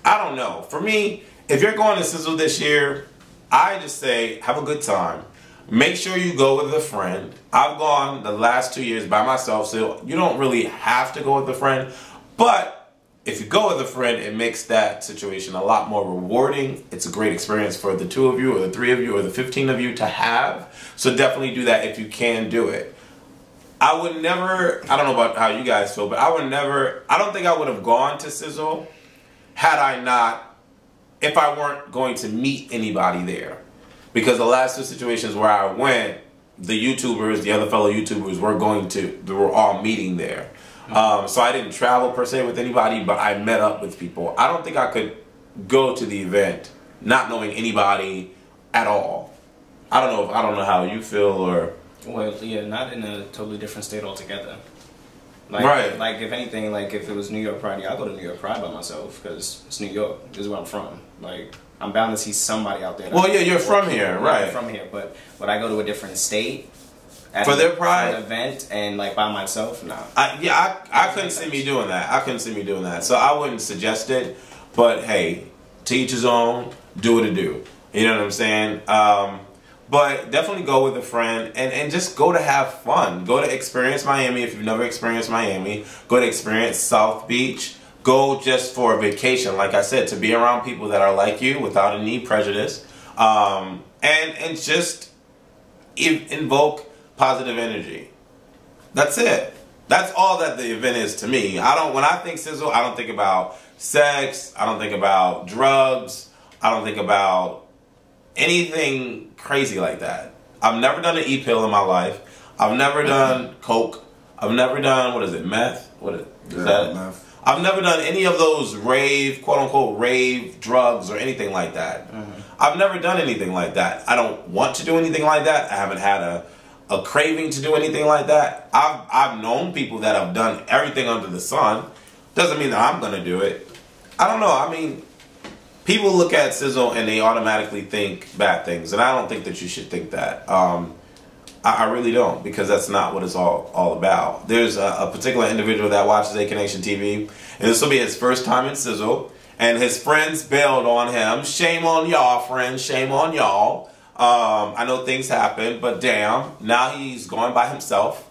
I don't know. For me, if you're going to Sizzle this year, I just say have a good time. Make sure you go with a friend. I've gone the last 2 years by myself, so you don't really have to go with a friend. But if you go with a friend, it makes that situation a lot more rewarding. It's a great experience for the 2 of you, or the 3 of you, or the 15 of you to have. So definitely do that if you can do it. I would never, I don't know about how you guys feel, but I would never, I don't think I would have gone to Sizzle had I not, if I weren't going to meet anybody there. Because the last 2 situations where I went, the YouTubers, the other fellow YouTubers we were all meeting there. So I didn't travel per se with anybody, but I met up with people. I don't think I could go to the event not knowing anybody at all. I don't know how you feel, or... Well, yeah, not in a totally different state altogether. Like, right. Like, if anything, like, if it was New York Pride, I'll go to New York Pride by myself, because it's New York. This is where I'm from. Like, I'm bound to see somebody out there. Well, yeah, you're from here, right? I'm from here, but would I go to a different state for their pride for an event and like by myself? No. I couldn't see me doing that. I couldn't see me doing that. So I wouldn't suggest it. But hey, to each his own. Do what it do. You know what I'm saying? But definitely go with a friend and just go to have fun. Go to experience Miami if you've never experienced Miami. Go to experience South Beach. Go just for a vacation, like I said, to be around people that are like you without any prejudice, and just invoke positive energy. That's it. That's all that the event is to me. When I think Sizzle, I don't think about sex. I don't think about drugs. I don't think about anything crazy like that. I've never done an E-pill in my life. I've never done coke. I've never done, what is it, meth? Meth. I've never done any of those rave, quote-unquote, rave drugs or anything like that. I've never done anything like that. I don't want to do anything like that. I haven't had a craving to do anything like that. I've known people that have done everything under the sun. Doesn't mean that I'm going to do it. I don't know. I mean, people look at Sizzle and they automatically think bad things. And I don't think that you should think that. I really don't, because that's not what it's all about. There's a particular individual that watches Aconnectiontv, and this will be his first time in Sizzle, and his friends bailed on him. Shame on y'all, friends. Shame on y'all. I know things happen, but damn, now he's going by himself.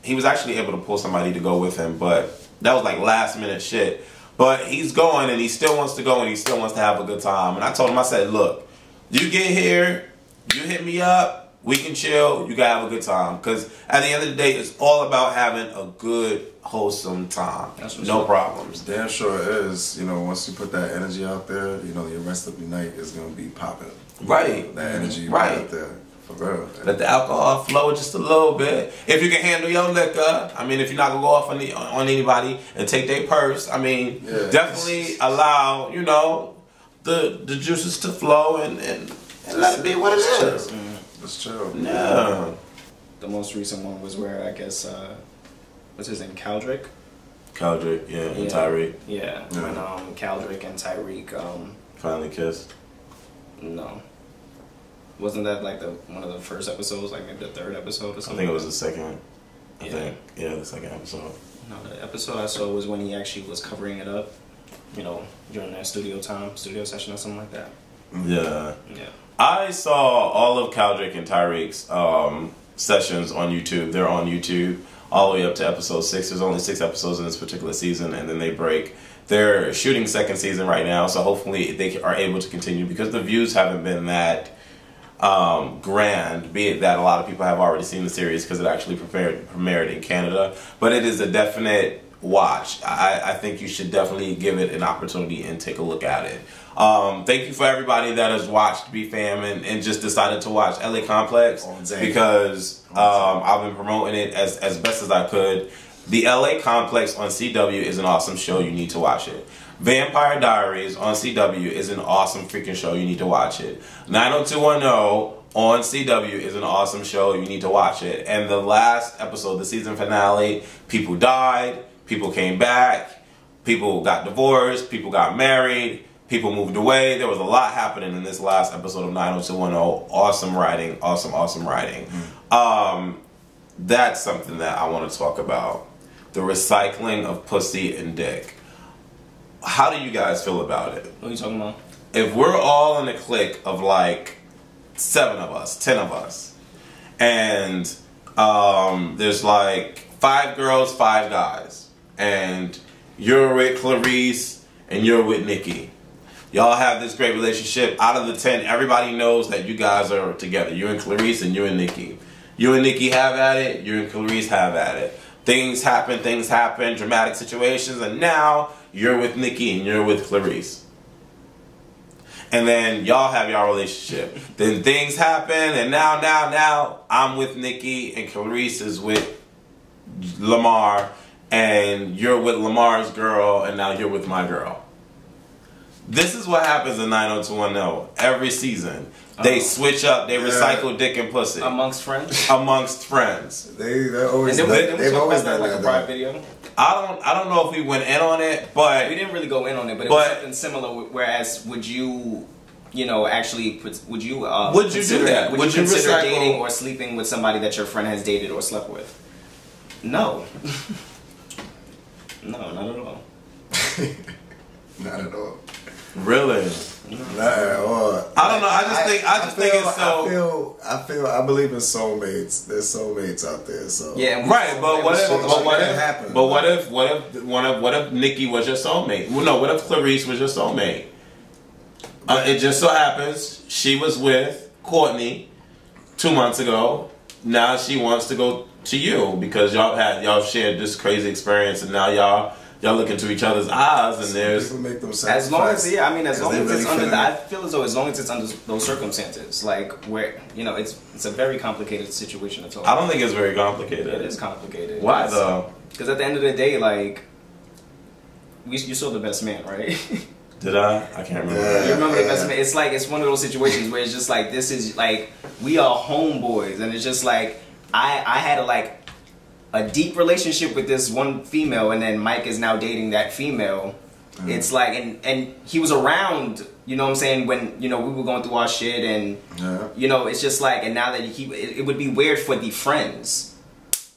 He was actually able to pull somebody to go with him, but that was like last minute shit. But he's going, and he still wants to go, and he still wants to have a good time. And I told him, I said, look, you get here, you hit me up, we can chill, you gotta have a good time. Because at the end of the day, it's all about having a good, wholesome time. No problems. Damn sure is. You know, once you put that energy out there, you know, your rest of the night is going to be popping. Right. That energy you put out there. For real. Let the alcohol flow just a little bit. If you can handle your liquor, I mean, if you're not going to go off on anybody and take their purse, I mean, definitely allow, you know, the juices to flow and let it be what it is. That's true. Yeah. The most recent one was where, I guess, what's his name, Caldrick? Caldrick, yeah, and Tyreek. Yeah, when Caldrick and Tyreek finally kissed. No. Wasn't that like one of the first episodes, like maybe the 3rd episode or something? I think it was the second. I think. Yeah, the second episode. No, the episode I saw was when he actually was covering it up, you know, during that studio session or something like that. Yeah. Yeah. I saw all of Caldrick and Tyreek's sessions on YouTube. They're on YouTube all the way up to episode 6. There's only 6 episodes in this particular season, and then they break. They're shooting second season right now, so hopefully they are able to continue because the views haven't been that grand, be it that a lot of people have already seen the series because it actually premiered in Canada. But it is a definite watch. I think you should definitely give it an opportunity and take a look at it. Thank you for everybody that has watched Bfam and just decided to watch LA Complex because I've been promoting it as best as I could. The LA Complex on CW is an awesome show. You need to watch it. Vampire Diaries on CW is an awesome freaking show. You need to watch it. 90210 on CW is an awesome show. You need to watch it. And the last episode, the season finale, people died, people came back, people got divorced, people got married, people moved away. There was a lot happening in this last episode of 90210. Awesome writing. Awesome, awesome writing. That's something that I want to talk about. The recycling of pussy and dick. How do you guys feel about it? What are you talking about? If we're all in a clique of like 7 of us, 10 of us, and there's like 5 girls, 5 guys, and you're with Clarice and you're with Nicki. Y'all have this great relationship. Out of the 10, everybody knows that you guys are together. You and Clarice and you and Nicki. You and Nicki have at it, you and Clarice have at it. Things happen, dramatic situations, and now you're with Nicki and you're with Clarice. And then y'all have your relationship. Then things happen, and now I'm with Nicki and Clarice is with Lamar, and you're with Lamar's girl, and now you're with my girl. This is what happens in 90210 every season. They switch up. They recycle dick and pussy amongst friends. Amongst friends. They've always done like a private video. I don't know if we went in on it, but we didn't really go in on it. But it was something similar. Whereas, would you actually would you do that? Would you consider dating or sleeping with somebody that your friend has dated or slept with? No. No, not at all. Not at all. Really? Not at all. I don't know. I just think it's so. I believe in soulmates. There's soulmates out there. So yeah, right. But what if Nicki was your soulmate? Well, no. What if Clarice was your soulmate? It just so happens she was with Courtney 2 months ago. Now she wants to go to you because y'all shared this crazy experience, and now y'all look into each other's eyes, and there's make them as long as as long as it's under I feel as though as long as it's under those circumstances, like where it's a very complicated situation to talk. I don't think it's very complicated. It is complicated. Why though? Because at the end of the day, like you saw The Best Man, right? Did I? I can't remember. You remember The Best Man? It's like it's one of those situations where it's just like this is like we are homeboys, and it's just like I had a deep relationship with this one female, and then Mike is now dating that female. It's like, and he was around, you know what I'm saying, when, we were going through our shit, and, it's just like, and now that it would be weird for the friends,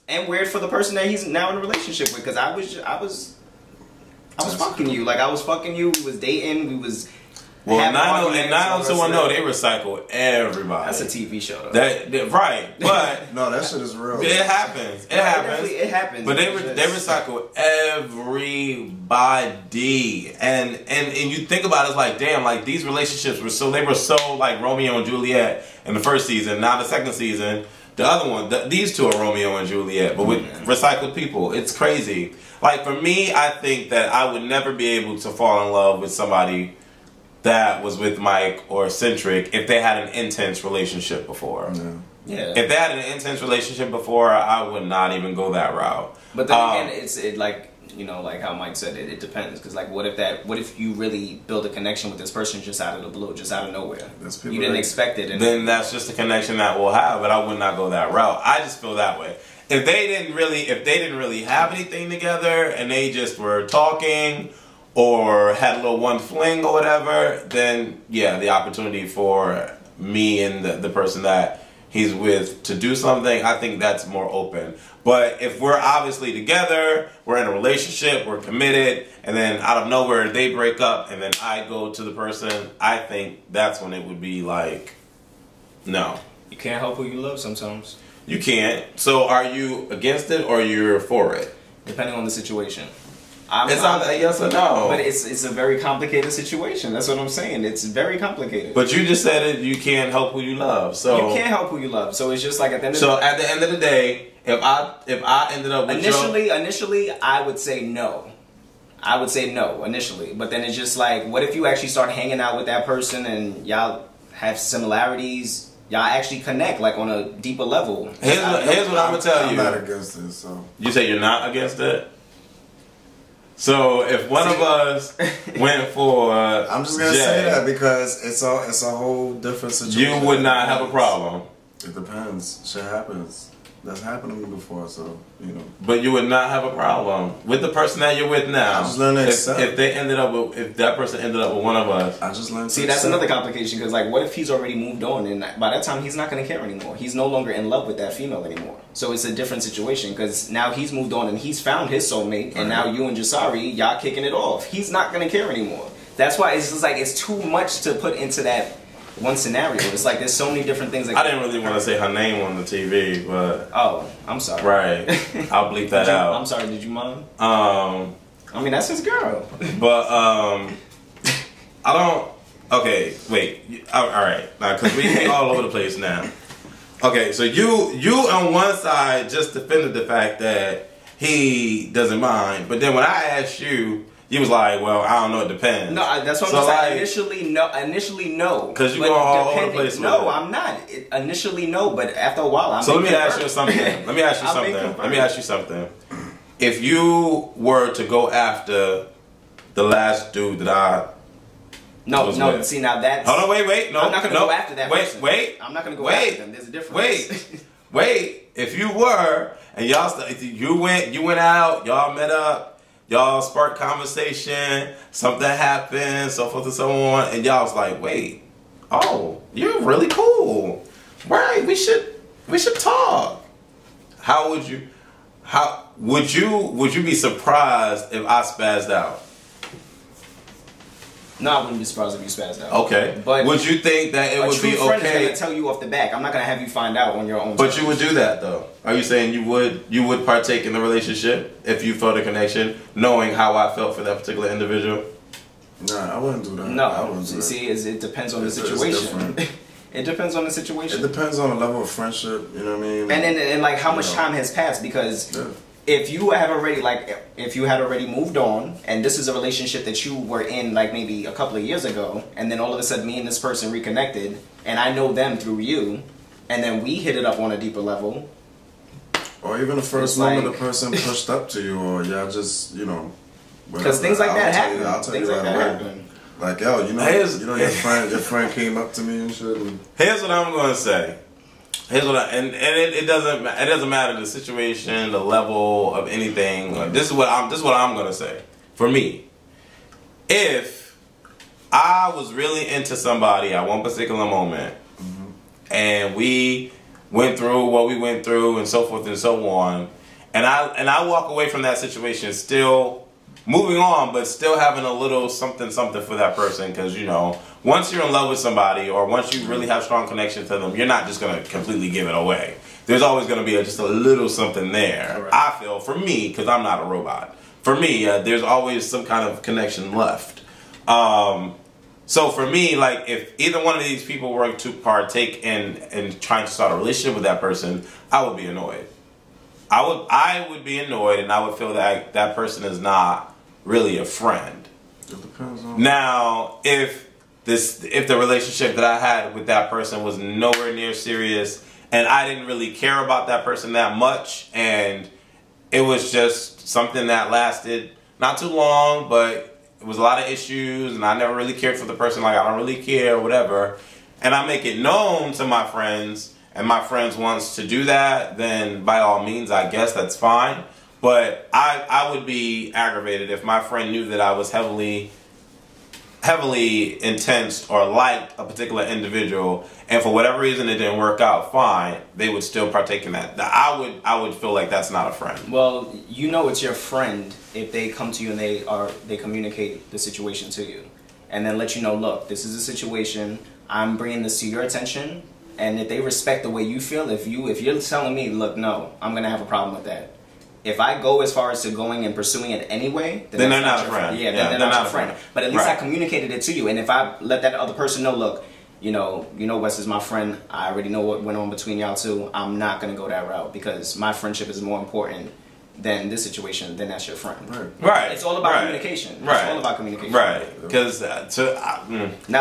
and weird for the person that he's now in a relationship with, because I was fucking you. Like, I was fucking you, we was dating, we was... Well, in 90210, they recycle everybody. That's a TV show, though. That right, but no, that shit is real. It happens. It happens. It happens. But they recycle everybody, and you think about it, it's like, damn, like these relationships were so like Romeo and Juliet in the first season. Now the second season, the other one, these two are Romeo and Juliet, but with recycled people. It's crazy. Like for me, I think that I would never be able to fall in love with somebody that was with Mike or Centric if they had an intense relationship before. Yeah. If they had an intense relationship before, I would not even go that route. But then again, like how Mike said, it depends. Because like, what if you really build a connection with this person just out of the blue, just out of nowhere? You didn't expect it. And then that's just a connection that we'll have. But I would not go that route. I just feel that way. If they didn't really have anything together and they just were talking or had a little one fling or whatever, then yeah, the opportunity for me and the person that he's with to do something, I think that's more open. But if we're obviously together, we're in a relationship, we're committed, and then out of nowhere they break up and then I go to the person, I think that's when it would be like, no. You can't help who you love sometimes. You can't. So are you against it or you're for it? Depending on the situation. It's not a yes or no. But it's a very complicated situation. That's what I'm saying. It's very complicated. But you just said it. You can't help who you love. So you can't help who you love. So it's just like at the end of at the end of the day, if I ended up with initially, I would say no. I would say no initially, but then it's just like, what if you actually start hanging out with that person and y'all have similarities? Y'all actually connect like on a deeper level. Here's what I'm gonna tell you. I'm not against it. So you say you're not against it. So if one of us went for, I'm just gonna say that because it's a whole different situation. You would not have a problem. It depends. Shit happens. That's happened to me before, so you know. But you would not have a problem with the person that you're with now. I just learned to accept. If that person ended up with one of us, I just learned. See, that's another complication because like, what if he's already moved on and by that time he's not gonna care anymore? He's no longer in love with that female anymore. So it's a different situation because now he's moved on and he's found his soulmate, and now you and Jasari, y'all kicking it off. He's not gonna care anymore. That's why it's just like it's too much to put into that one scenario. It's like there's so many different things. I didn't really want to say her name on the TV, but oh, I'm sorry. Right, I'll bleep that out. I'm sorry. Did you mind? I mean, that's his girl. But I don't. Okay, wait. All right, now because we all over the place now. Okay, so you on one side just defended the fact that he doesn't mind, but then when I asked you. You was like, well, I don't know, it depends. No, that's what I'm saying. Initially, no. Because you're going all over the place with No, I'm not. Initially, no, but after a while, I'm So let me ask you something. Let me ask you something. If you were to go after the last dude that I was with. See, now that's... Hold on, wait. No, I'm not going to go after that person. Wait. I'm not going to go after them. There's a difference. Wait. If you were, and you went out, y'all met up, y'all sparked conversation, something happened, so forth and so on, and y'all was like, wait, oh, you're really cool. Right, we should talk. How would you be surprised if I spazzed out? No, I wouldn't be surprised if you spazzed out. Okay. But would you think that it would be okay? A true friend is going to tell you off the back. I'm not going to have you find out on your own. But you would do that though. Are you saying you would partake in the relationship if you felt a connection, knowing how I felt for that particular individual? Nah, I wouldn't do that. No, I wouldn't do that. See, it depends on the situation. It depends on the situation. It depends on the level of friendship. You know what I mean? And like how much time has passed because. Yeah. If you had already moved on, and this is a relationship that you were in like maybe a couple of years ago, and then all of a sudden me and this person reconnected, and I know them through you, and then we hit it up on a deeper level. Or even the first moment the person pushed up to you, or y'all just, you know. Because things like that happen. I'll tell you right away. Like, yo, you know your friend came up to me and shit. And here's what I'm going to say. It doesn't matter the situation, the level of anything. This is what I'm gonna say. For me, if I was really into somebody at one particular moment, and we went through what we went through and so forth and so on, and I walk away from that situation still moving on, but still having a little something for that person, because you know, once you're in love with somebody or once you really have strong connection to them, you're not just going to completely give it away. There's always going to be just a little something there. Right. I feel, for me, because I'm not a robot, for me, there's always some kind of connection left. So for me, like, if either one of these people were to partake in trying to start a relationship with that person, I would be annoyed. I would be annoyed, and I would feel that that person is not really a friend. It depends on. Now, if the relationship that I had with that person was nowhere near serious, and I didn't really care about that person that much, and it was just something that lasted not too long, but it was a lot of issues, and I never really cared for the person, like I don't really care or whatever, and I make it known to my friends, and my friends wants to do that, then by all means, I guess that's fine. But I would be aggravated if my friend knew that I was heavily intense or liked a particular individual, and for whatever reason it didn't work out fine, they would still partake in that. I would feel like that's not a friend. Well, you know it's your friend if they come to you and they communicate the situation to you, and then let you know, look, this is a situation, I'm bringing this to your attention, and if they respect the way you feel, if you're telling me, look, no, I'm gonna have a problem with that. If I go as far as to going and pursuing it anyway, then they're not a friend. Yeah, then they're not a friend. But at least I communicated it to you, and if I let that other person know, look, you know, Wes is my friend. I already know what went on between y'all two. I'm not gonna go that route because my friendship is more important than this situation. Then that's your friend. Right. It's all about communication. It's all about communication. Right. Because not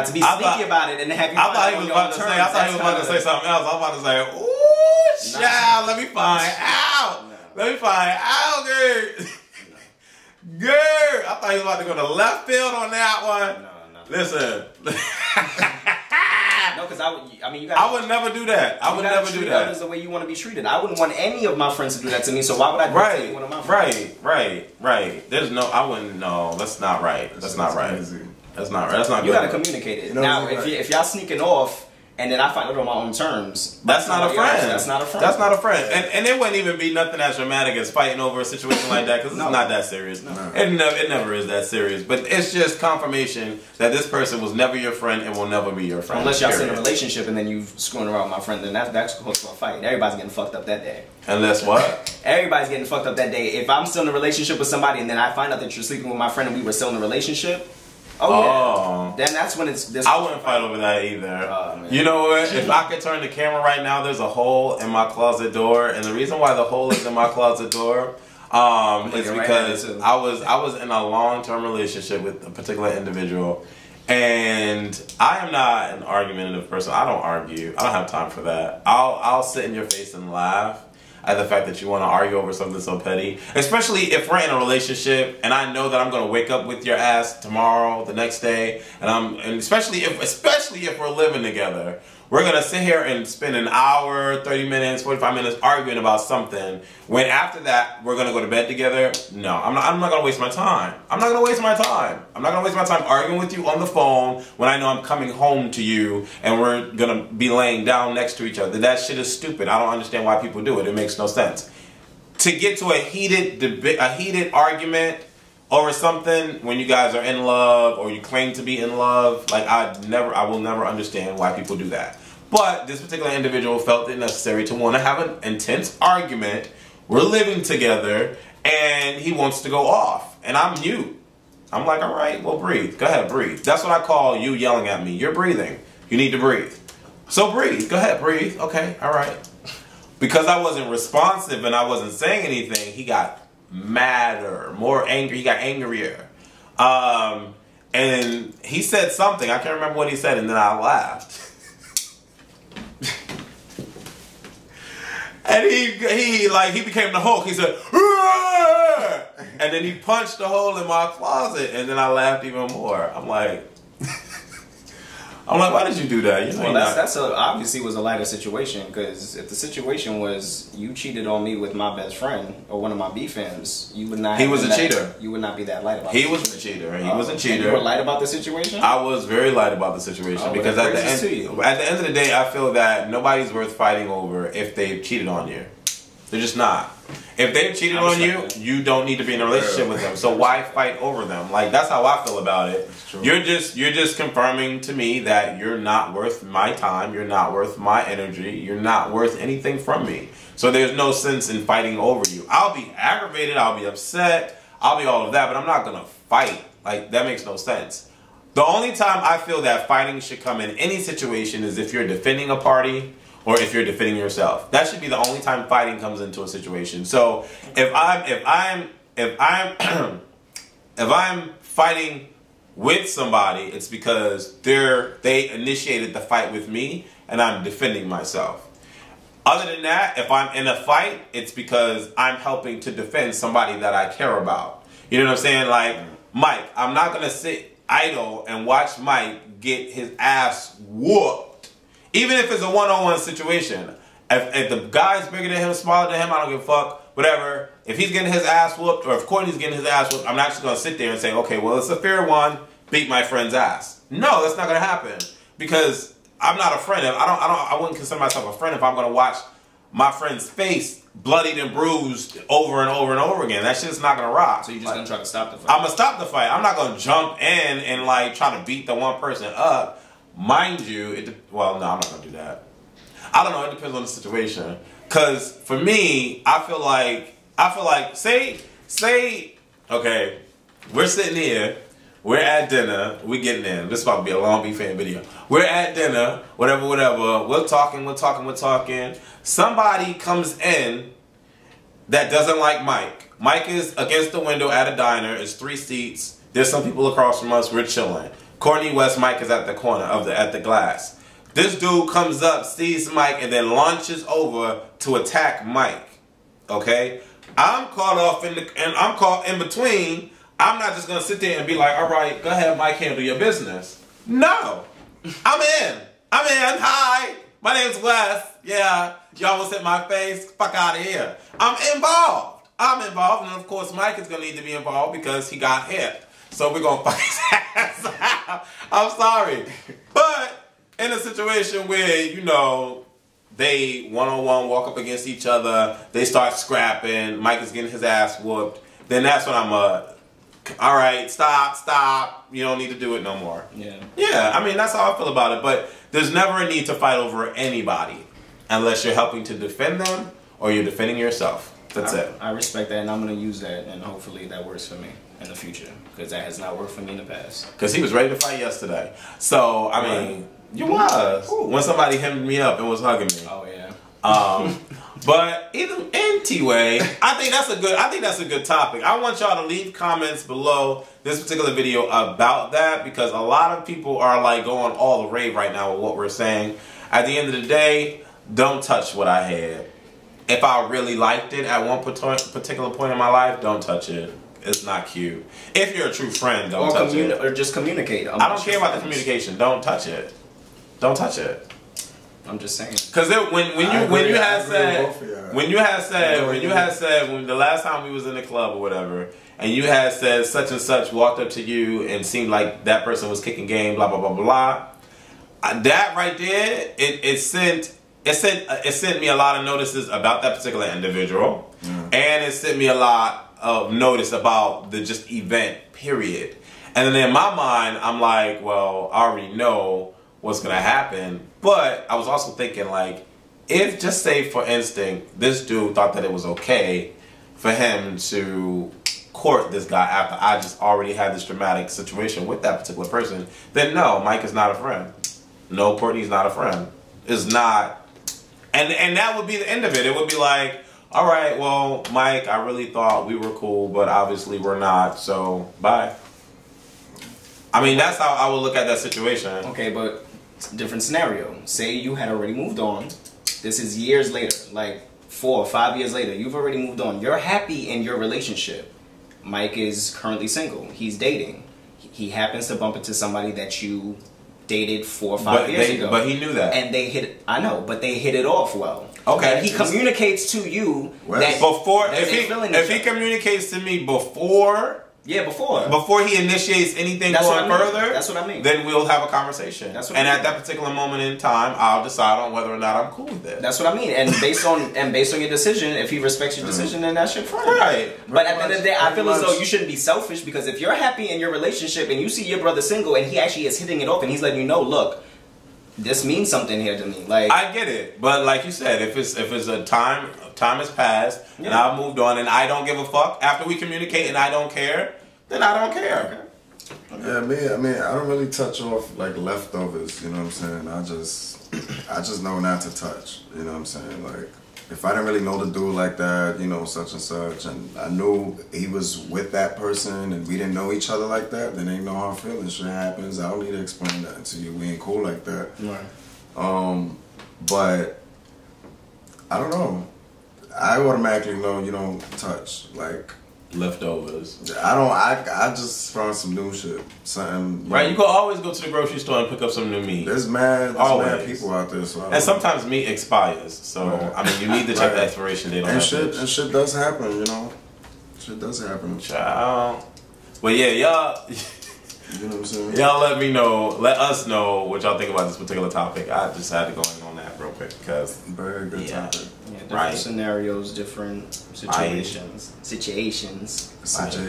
to be sneaky about it and have you. I thought he was about to say. I thought he was about to say something else. I was about to say, ooh, child, let me find out. Let me find out, girl. Girl, I thought he was about to go to left field on that one. No. Listen. No, because I would never do that. I would never do that. Others the way you want to be treated. I wouldn't want any of my friends to do that to me. So why would I do it to one of my friends? Right. There's no. I wouldn't. No, that's not right. That's not right. That's not right. That's not good. You gotta communicate it. Now, if y'all sneaking off. And then I find it on my own terms. That's not a friend. That's not a friend. That's not a friend. And it wouldn't even be nothing as dramatic as fighting over a situation like that because it's not that serious. No. It never is that serious. But it's just confirmation that this person was never your friend and will never be your friend. Unless y'all in a relationship and then you screwing around with my friend, then that's close to a fight. Everybody's getting fucked up that day. Unless what? Everybody's getting fucked up that day. If I'm still in a relationship with somebody and then I find out that you're sleeping with my friend and we were still in a relationship, then that's when it's this. I wouldn't fight over that either. You know what? If I could turn the camera right now, there's a hole in my closet door, and the reason why the hole is in my closet door is because I was in a long-term relationship with a particular individual, and I am not an argumentative person. I don't argue. I don't have time for that. I'll sit in your face and laugh at the fact that you want to argue over something so petty, especially if we're in a relationship and I know that I'm going to wake up with your ass tomorrow, the next day, and especially if we're living together, we're going to sit here and spend an hour, 30 minutes, 45 minutes arguing about something. When after that we're going to go to bed together. No, I'm not going to waste my time. I'm not going to waste my time. I'm not going to waste my time arguing with you on the phone when I know I'm coming home to you and we're going to be laying down next to each other. That shit is stupid. I don't understand why people do it. It makes no sense. To get to a heated argument over something when you guys are in love or you claim to be in love, like I will never understand why people do that. But this particular individual felt it necessary to want to have an intense argument. We're living together and he wants to go off and I'm mute. I'm like, all right, well, breathe. Go ahead, breathe. That's what I call you yelling at me. You're breathing. You need to breathe. So breathe. Go ahead, breathe. Okay, all right. Because I wasn't responsive and I wasn't saying anything, he got madder, more angry. He got angrier. And he said something. I can't remember what he said, and then I laughed. And he became the Hulk. He said, "Arr!" And then he punched a hole in my closet, and then I laughed even more. I'm like, why did you do that? You know, well, obviously was a lighter situation, because if the situation was you cheated on me with my best friend or one of my Bfams, you would not. He was a cheater. You would not be that light about. He was a cheater. He was a cheater. You were light about the situation. I was very light about the situation because at the end of the day, I feel that nobody's worth fighting over if they've cheated on you. They're just not. If they've cheated on you, you don't need to be in a relationship with them. So why fight over them? Like, that's how I feel about it. You're just confirming to me that you're not worth my time. You're not worth my energy. You're not worth anything from me. So there's no sense in fighting over you. I'll be aggravated. I'll be upset. I'll be all of that. But I'm not going to fight. Like, that makes no sense. The only time I feel that fighting should come in any situation is if you're defending a party or if you're defending yourself. That should be the only time fighting comes into a situation. So if I'm fighting with somebody, it's because they initiated the fight with me and I'm defending myself. Other than that, if I'm in a fight, it's because I'm helping to defend somebody that I care about. You know what I'm saying? Like, Mike, I'm not gonna sit idle and watch Mike get his ass whooped. Even if it's a one-on-one situation. If the guy's bigger than him, smaller than him, I don't give a fuck, whatever. If he's getting his ass whooped, or if Courtney's getting his ass whooped, I'm not just going to sit there and say, okay, well, it's a fair one, beat my friend's ass. No, that's not going to happen. Because I'm not a friend. I wouldn't consider myself a friend if I'm going to watch my friend's face bloodied and bruised over and over and over again. That shit's not going to rock. So you're just going to try to stop the fight? I'm going to stop the fight. I'm not going to jump in and, like, try to beat the one person up. Mind you, well, no, I'm not going to do that. I don't know. It depends on the situation. Cause for me, I feel like say okay, we're sitting here, we're at dinner, we getting in. This is about to be a long Bfam video. We're at dinner, whatever. We're talking. Somebody comes in that doesn't like Mike. Mike is against the window at a diner. It's 3 seats. There's some people across from us. We're chilling. Courtney West, Mike is at the corner at the glass. This dude comes up, sees Mike, and then launches over to attack Mike. Okay, I'm caught off I'm caught in between. I'm not just gonna sit there and be like, all right, go ahead, Mike, handle your business. No, I'm in. Hi, my name's Wes. Yeah, y'all was hit my face. Fuck out of here. I'm involved, and of course, Mike is gonna need to be involved because he got hit. So we're gonna fuck his ass out. I'm sorry, but in a situation where, you know, they one-on-one walk up against each other, they start scrapping, Mike is getting his ass whooped, then that's when I'm all right, stop, you don't need to do it no more. Yeah, I mean, that's how I feel about it, but there's never a need to fight over anybody unless you're helping to defend them or you're defending yourself. That's it. I respect that, and I'm going to use that, and hopefully that works for me in the future, because that has not worked for me in the past. Because he was ready to fight yesterday. So, I mean... You was. Ooh. When somebody hemmed me up and was hugging me. Oh yeah. But anyway, I think that's a good topic. I want y'all to leave comments below this particular video about that, because a lot of people are like going all the rave right now with what we're saying. At the end of the day, don't touch what I had. If I really liked it at one particular point in my life, don't touch it. It's not cute. If you're a true friend, don't touch it. Or just communicate. I don't care about the communication. Don't touch it. Don't touch it. I'm just saying. Because when you had said the last time we was in the club or whatever, and you had said such and such walked up to you and seemed like that person was kicking game, blah blah blah blah. That right there, it sent me a lot of notices about that particular individual, and it sent me a lot of notice about the just event period. And then in my mind, I'm like, well, I already know what's gonna happen, but I was also thinking, like, if, just say for instance, this dude thought that it was okay for him to court this guy after I just already had this dramatic situation with that particular person, then no, Mike is not a friend. No, Courtney's not a friend. It's not, and that would be the end of it. It would be like, all right, well, Mike, I really thought we were cool, but obviously we're not, so bye. I mean, that's how I would look at that situation. Okay, but different scenario. Say you had already moved on. This is years later, like 4 or 5 years later. You've already moved on. You're happy in your relationship. Mike is currently single. He's dating. He happens to bump into somebody that you dated 4 or 5 years ago. But he knew that. And they hit, I know, but they hit it off well. Okay. And he communicates to you that before, if he communicates to me before... Yeah, before he initiates anything going further, that's what I mean. Then we'll have a conversation. That's what and I mean. At that particular moment in time, I'll decide on whether or not I'm cool with it. That's what I mean. And based on your decision, if he respects your decision, then that's your friend. Right. But at the end of the day, I feel as though you shouldn't be selfish, because if you're happy in your relationship and you see your brother single and he actually is hitting it off and he's letting you know, look, this means something here to me. Like, I get it, but like you said, if it's a time has passed and I've moved on and I don't give a fuck after we communicate and I don't care, then I don't care. Okay. Yeah, I mean, I don't really touch off like leftovers. You know what I'm saying? I just know not to touch. You know what I'm saying? Like, if I didn't really know the dude like that, you know, such and such, and I knew he was with that person and we didn't know each other like that, then ain't no hard feelings. Shit happens. I don't need to explain that to you. We ain't cool like that. Right. But I don't know. I automatically know you don't touch like leftovers. I just found some new shit. Something. Right, you can always go to the grocery store and pick up some new meat. There's mad people out there. So and sometimes meat expires. So I mean, you need to check the expiration date on that. And shit does happen, you know. Shit does happen. Child. But yeah, y'all. You know what I'm saying? Y'all let us know what y'all think about this particular topic. I just had to go in on that real quick because very good topic. Yeah, different scenarios, different situations.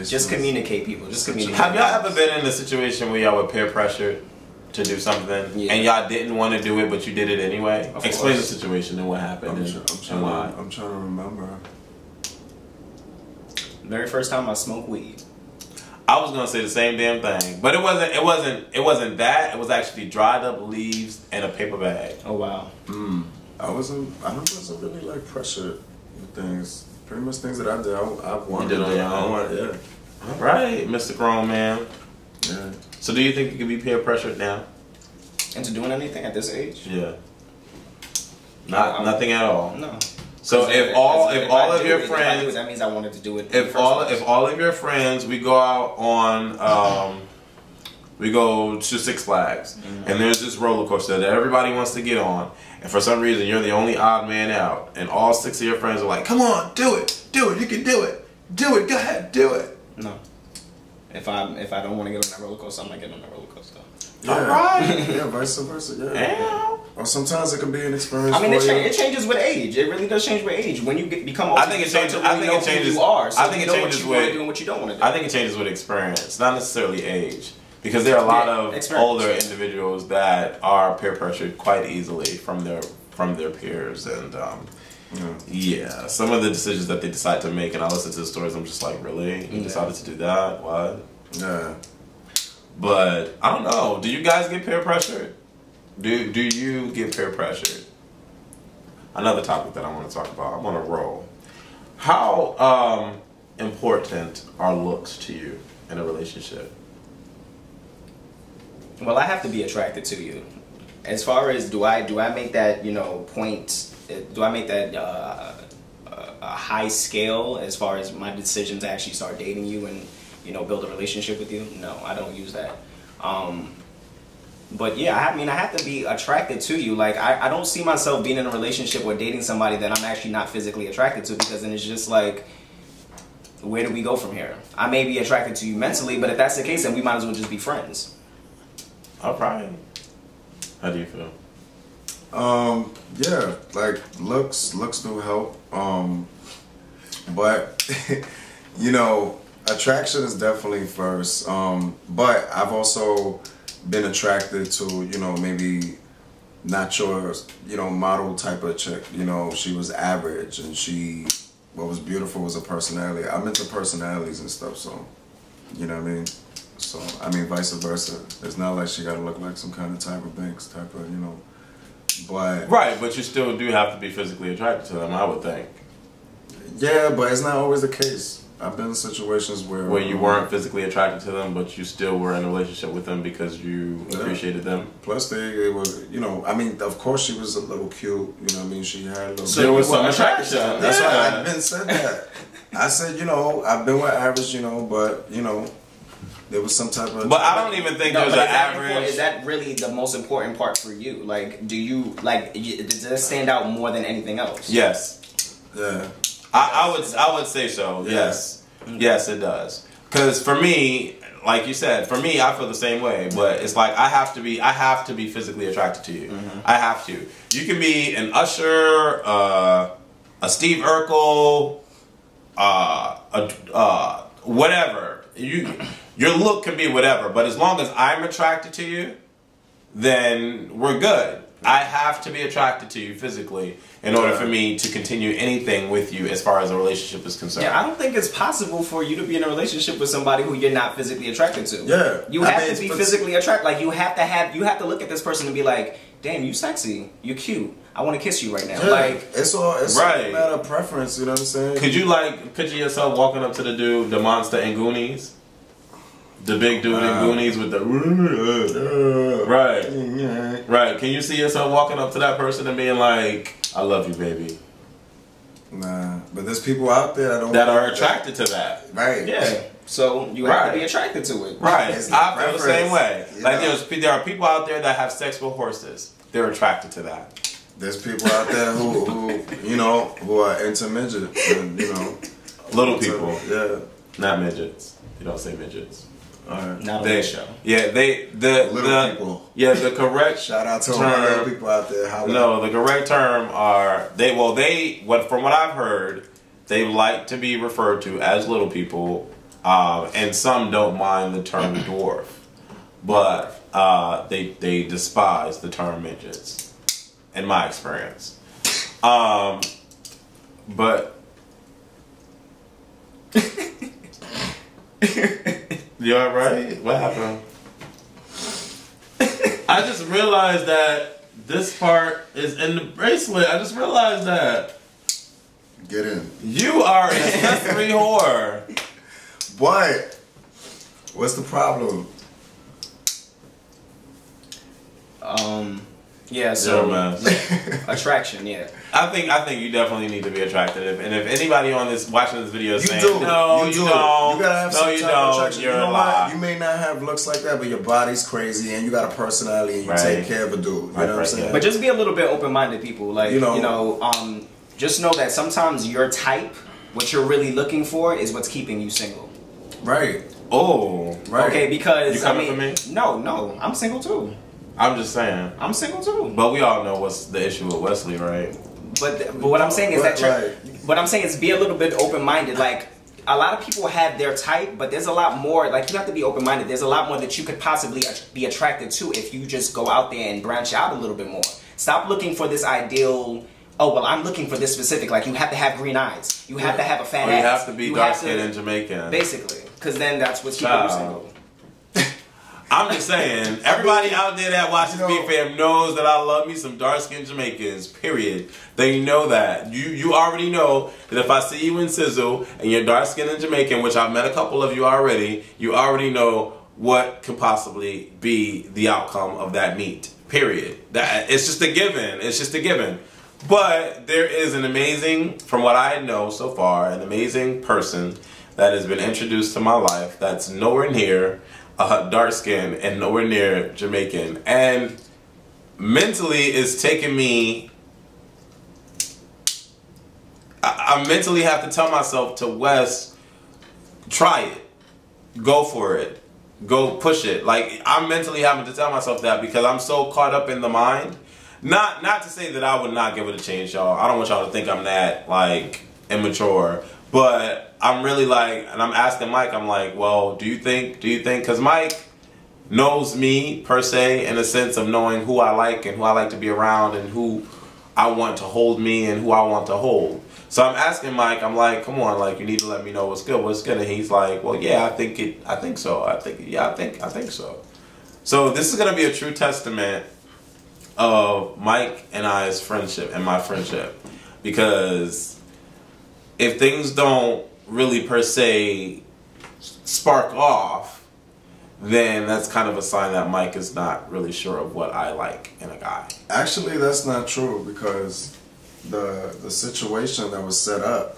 Just communicate, people. Just communicate. Have y'all ever been in a situation where y'all were peer pressured? to do something, and y'all didn't want to do it, but you did it anyway? Explain the situation and what happened and why. I'm trying to remember. Very first time I smoked weed. I was gonna say the same damn thing, but it wasn't that. It was actually dried up leaves and a paper bag. Oh wow. I wasn't really like pressured with things. Pretty much things that I did, I wanted to do. Yeah. All right, Mr. Grown Man. Yeah. So do you think you can be peer pressured now? Into doing anything at this age? Yeah. Nothing at all. No. So if all of your friends, that means I wanted to do it. If all of your friends, we go out on, we go to Six Flags, and there's this roller coaster that everybody wants to get on, and for some reason you're the only odd man out, and all 6 of your friends are like, "Come on, do it, you can do it, go ahead, do it." No. If I don't want to get on that roller coaster, I'm not getting on that roller coaster. Yeah. All right. Yeah, vice versa. Yeah. Or sometimes it can be an experience. I mean, it changes with age. It really does change with age. When you become older, I think it changes. I think it changes. You are. So I think it changes what you want to do and what you don't want to do. I think it changes with experience, not necessarily age, because there are a lot of older individuals that are peer pressured quite easily from their peers, and yeah, some of the decisions that they decide to make, and I listen to the stories, I'm just like, really? You decided to do that? What? Yeah. But I don't know. Do you guys get peer pressured? Do you get peer pressured? Another topic that I want to talk about. I'm on a roll. How important are looks to you in a relationship? Well, I have to be attracted to you. As far as do I make that point? Do I make that a high scale as far as my decision to actually start dating you and build a relationship with you? No, I don't use that. But yeah, I mean, I have to be attracted to you. Like, I don't see myself being in a relationship or dating somebody that I'm actually not physically attracted to, because then it's just like, where do we go from here? I may be attracted to you mentally, but if that's the case, then we might as well just be friends. All right. How do you feel? Yeah, like looks do help. But attraction is definitely first. But I've also been attracted to, maybe not your, model type of chick. She was average, and what was beautiful was her personality. I'm into personalities and stuff, so, you know what I mean? So, I mean, vice versa. It's not like she gotta look like some kind of type of but... Right, but you still do have to be physically attracted to them, I would think. Yeah, but it's not always the case. I've been in situations where you weren't physically attracted to them, but you still were in a relationship with them because you appreciated them. Plus, they were, I mean, of course, she was a little cute. You know what I mean? She had a little. So there was some attraction. That's why I've been said that. I said, I've been with average, but there was some type of. But I don't even think there's an average. Is that really the most important part for you? Like, do you does it stand out more than anything else? Yes. Yeah. I would say so. Yeah. Yes. Yes, it does. Because for me, like you said, for me, I feel the same way. But it's like I have to be physically attracted to you. I have to. You can be an Usher, a Steve Urkel, whatever. Your look can be whatever. But as long as I'm attracted to you, then we're good. I have to be attracted to you physically in order for me to continue anything with you as far as a relationship is concerned. Yeah, I don't think it's possible for you to be in a relationship with somebody who you're not physically attracted to. Yeah. You have to be physically attracted. Like, you have to look at this person and be like, damn, you sexy. You cute. I want to kiss you right now. Yeah. Like, it's a matter of preference, you know what I'm saying? Could you picture yourself walking up to the dude, the monster in Goonies? The big dude in Goonies with the right. Can you see yourself walking up to that person and being like, "I love you, baby"? Nah, but there's people out there that are attracted to that. Right. Yeah. So you have to be attracted to it. Right. I feel the same way. Like there are people out there that have sex with horses. They're attracted to that. There's people out there who are into midgets and little people. Yeah. Not midgets. You don't say midgets. Not on this show. Yeah, little people. Yeah, the correct shout out to all the little people out there. No, the correct term are from what I've heard, they like to be referred to as little people, and some don't mind the term dwarf. but they despise the term midgets, in my experience. But you alright? What happened? I just realized that this part is in the bracelet. I just realized that. Get in. You are an accessory whore. What? What's the problem? Yeah, so yeah, attraction, yeah. I think you definitely need to be attracted, and if anybody on this watching this video is saying no, you don't, you gotta have some type of attraction. You're you know a lie. what? You may not have looks like that, but your body's crazy, and you got a personality, and you take care of a dude. You know what I'm saying? Yeah. But just be a little bit open-minded, people. Like just know that sometimes your type, what you're really looking for, is what's keeping you single. Right. Oh. Right. Okay, because you coming for me? No, I'm single too. I'm just saying. I'm single too. But we all know what's the issue with Wesley, right? But what I'm saying is what I'm saying is be a little bit open-minded. Like, a lot of people have their type, but there's a lot more. Like, you have to be open-minded. There's a lot more that you could possibly be attracted to if you just go out there and branch out a little bit more. Stop looking for this ideal. Oh, well, I'm looking for this specific. Like, you have to have green eyes. You have to have a fat ass. You have to be dark-skinned and Jamaican. Basically. Because then that's what's keeping you single. I'm just saying, everybody out there that watches Bfam knows that I love me some dark-skinned Jamaicans, period. They know that. You already know that if I see you in Sizzle and you're dark-skinned and Jamaican, which I've met a couple of you already know what could possibly be the outcome of that meet, period. It's just a given. It's just a given. But there is an amazing, from what I know so far, an amazing person that has been introduced to my life that's nowhere near dark skin and nowhere near Jamaican, and mentally it's taking me. I mentally have to tell myself to Wes, try it, go for it, go push it. Like, I'm mentally having to tell myself that because I'm so caught up in the mind. Not to say that I would not give it a chance, y'all. I don't want y'all to think I'm that like immature. But I'm really like, and I'm asking Mike, I'm like, well, do you think, because Mike knows me, per se, in a sense of knowing who I like and who I like to be around and who I want to hold me and who I want to hold. So I'm asking Mike, I'm like, come on, like, you need to let me know what's good. And he's like, well, yeah, I think so. I think so. So this is going to be a true testament of Mike and I's friendship and my friendship, because if things don't really per se spark off, then that's kind of a sign that Mike is not really sure of what I like in a guy. Actually, that's not true, because the situation that was set up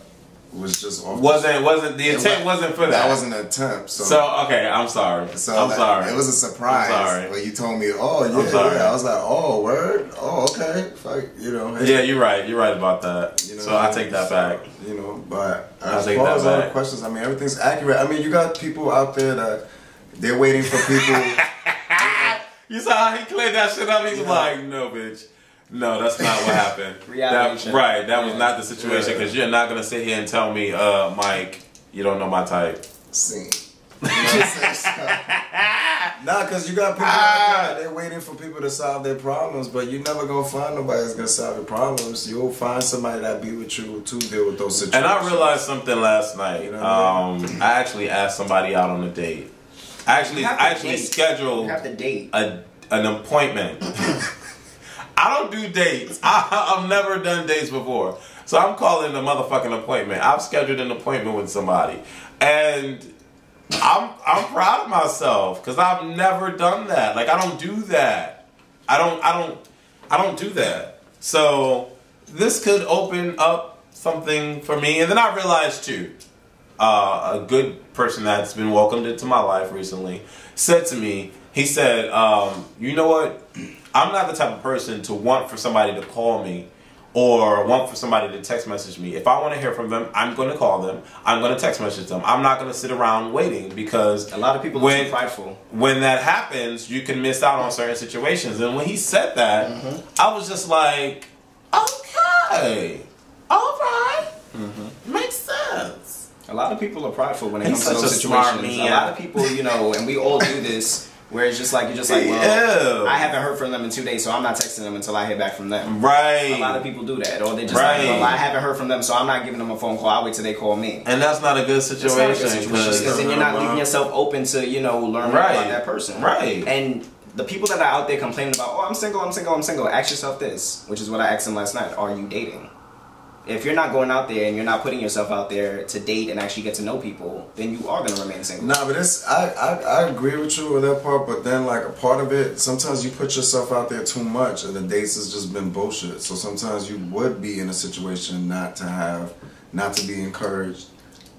was just off. Wasn't the intent wasn't for that. That wasn't an attempt. So okay, I'm sorry. I'm sorry. It was a surprise. I'm sorry. When you told me, oh yeah, I was like, oh word, oh okay, like, you know. Hey. Yeah, you're right. You're right about that. You know, so I take that back. You know, but as far as all the questions, I mean, everything's accurate. I mean, you got people out there that they're waiting for people. You saw how he cleared that shit up. He was like, no, bitch. No, that's not what happened. That was not the situation, because you're not going to sit here and tell me, Mike, you don't know my type. See. Nah, because you got people out there, they're waiting for people to solve their problems, but you're never going to find nobody that's going to solve your problems. You'll find somebody that be with you to deal with those situations. And I realized something last night. You know I actually asked somebody out on a date. I actually scheduled an appointment. I don't do dates. I've never done dates before. So I'm calling a motherfucking appointment. I've scheduled an appointment with somebody. And I'm proud of myself, because I've never done that. Like, I don't do that. I don't do that. So this could open up something for me. And then I realized too, a good person that's been welcomed into my life recently said to me, he said, you know what? I'm not the type of person to want for somebody to call me or want for somebody to text message me. If I want to hear from them, I'm going to call them. I'm going to text message them. I'm not going to sit around waiting, because a lot of people are too prideful. When that happens, you can miss out on certain situations. And when he said that, I was just like, okay, all right, makes sense. A lot of people are prideful when it comes to those situations. A lot of people, you know, and we all do this. Where it's just like, you're just like, well, I haven't heard from them in 2 days, so I'm not texting them until I hear back from them. Right. A lot of people do that. Or they just like, well, I haven't heard from them, so I'm not giving them a phone call. I'll wait till they call me. And that's not a good situation. Because then you're not leaving yourself open to, you know, learn more about that person. Right. And the people that are out there complaining about, oh, I'm single, I'm single, I'm single, ask yourself this, which is what I asked them last night. Are you dating? If you're not going out there and you're not putting yourself out there to date and actually get to know people, then you are going to remain single. Nah, but it's, I agree with you with that part, but then like a part of it, sometimes you put yourself out there too much and the dates has just been bullshit. So sometimes you would be in a situation not to be encouraged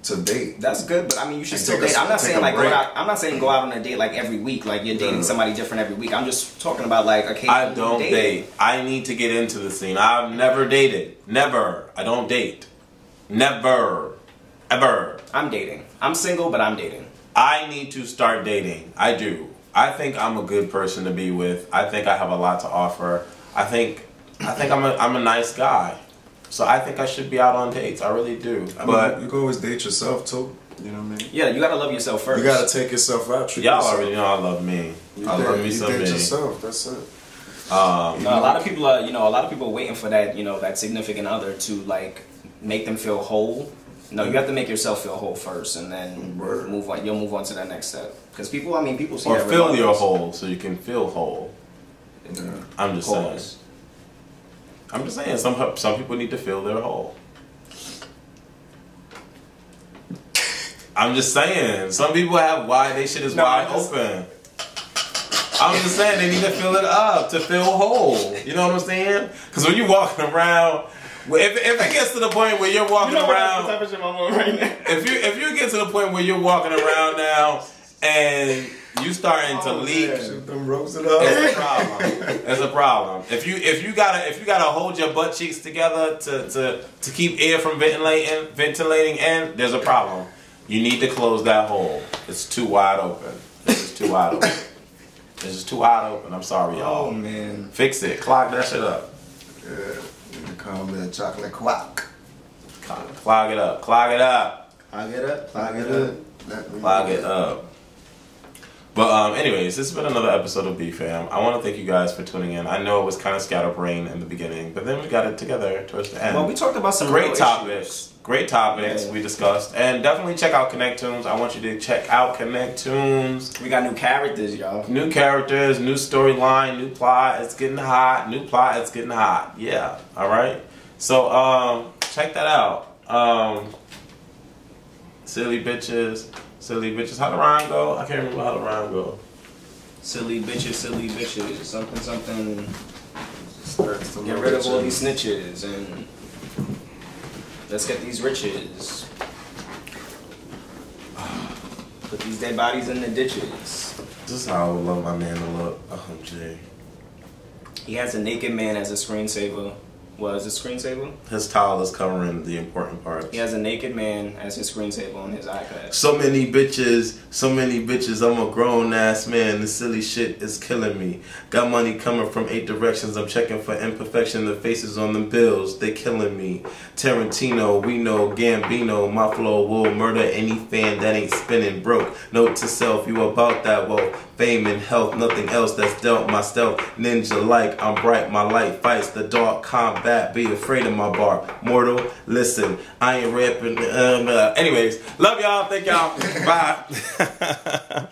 to date. That's good, but I mean, you should still date. I'm not saying like go out. I'm not saying go out on a date like every week, like you're dating somebody different every week. I'm just talking about like occasionally. I don't date. I need to get into the scene. I've never dated. Never. I don't date. Never. Ever. I'm dating. I'm single, but I'm dating. I need to start dating. I do. I think I'm a good person to be with. I think I have a lot to offer. I think I'm a nice guy. So I think I should be out on dates. I really do. But you can always date yourself too. You know what I mean? Yeah, you gotta love yourself first. You gotta take yourself out. Y'all already know I love me. I love me some me. Yourself. That's it. A lot of people are, a lot of people are waiting for that, that significant other to like make them feel whole. No, you have to make yourself feel whole first, and then move on. You'll move on to that next step. Because people see or that feel your whole, so you can feel whole. Yeah. I'm just saying. I'm just saying, some people need to feel their whole. I'm just saying, some people have they shit is wide open. I'm just saying, they need to fill it up to feel whole. You know what I'm saying? Because when you're walking around, if it gets to the point where you're walking around, if you get to the point where you're walking around now and you starting to leak, it's a problem. It's a problem. If you gotta hold your butt cheeks together to keep air from ventilating in, there's a problem. You need to close that hole. It's too wide open. It's too wide open. It's just too wide open. I'm sorry, y'all. Oh man. Fix it. Clog that shit up. Yeah. You can call me a chocolate clock. Clog it up. Clog it up. Clog it up. Clog it up. Clog it up. But anyways, this has been another episode of Bfam. I want to thank you guys for tuning in. I know it was kind of scatterbrained in the beginning, but then we got it together towards the end. Well, we talked about some great topics. Great topics we discussed. And definitely check out Connectunes. I want you to check out Connectunes. We got new characters, y'all. New characters, new storyline, new plot. It's getting hot. New plot, it's getting hot. Yeah. Alright? So, check that out. Silly bitches. Silly bitches. How the rhyme go? I can't remember how the rhyme go. Silly bitches, something, something. Get rid of all these snitches and let's get these riches. Put these dead bodies in the ditches. This is how I would love my man to look. Jay. He has a naked man as a screensaver. What is a screensaver? His towel is covering the important parts. He has a naked man as his screensaver on his iPad. So many bitches, I'm a grown ass man. This silly shit is killing me. Got money coming from 8 directions. I'm checking for imperfection. The faces on the bills, they killing me. Tarantino, we know Gambino. My flow will murder any fan that ain't spinning broke. Note to self, you about that wealth. Fame and health, nothing else that's dealt my stealth. Ninja like, I'm bright, my light fights the dark combat. Be afraid of my bar. Mortal, listen, I ain't rapping. Anyways, love y'all, thank y'all. Bye.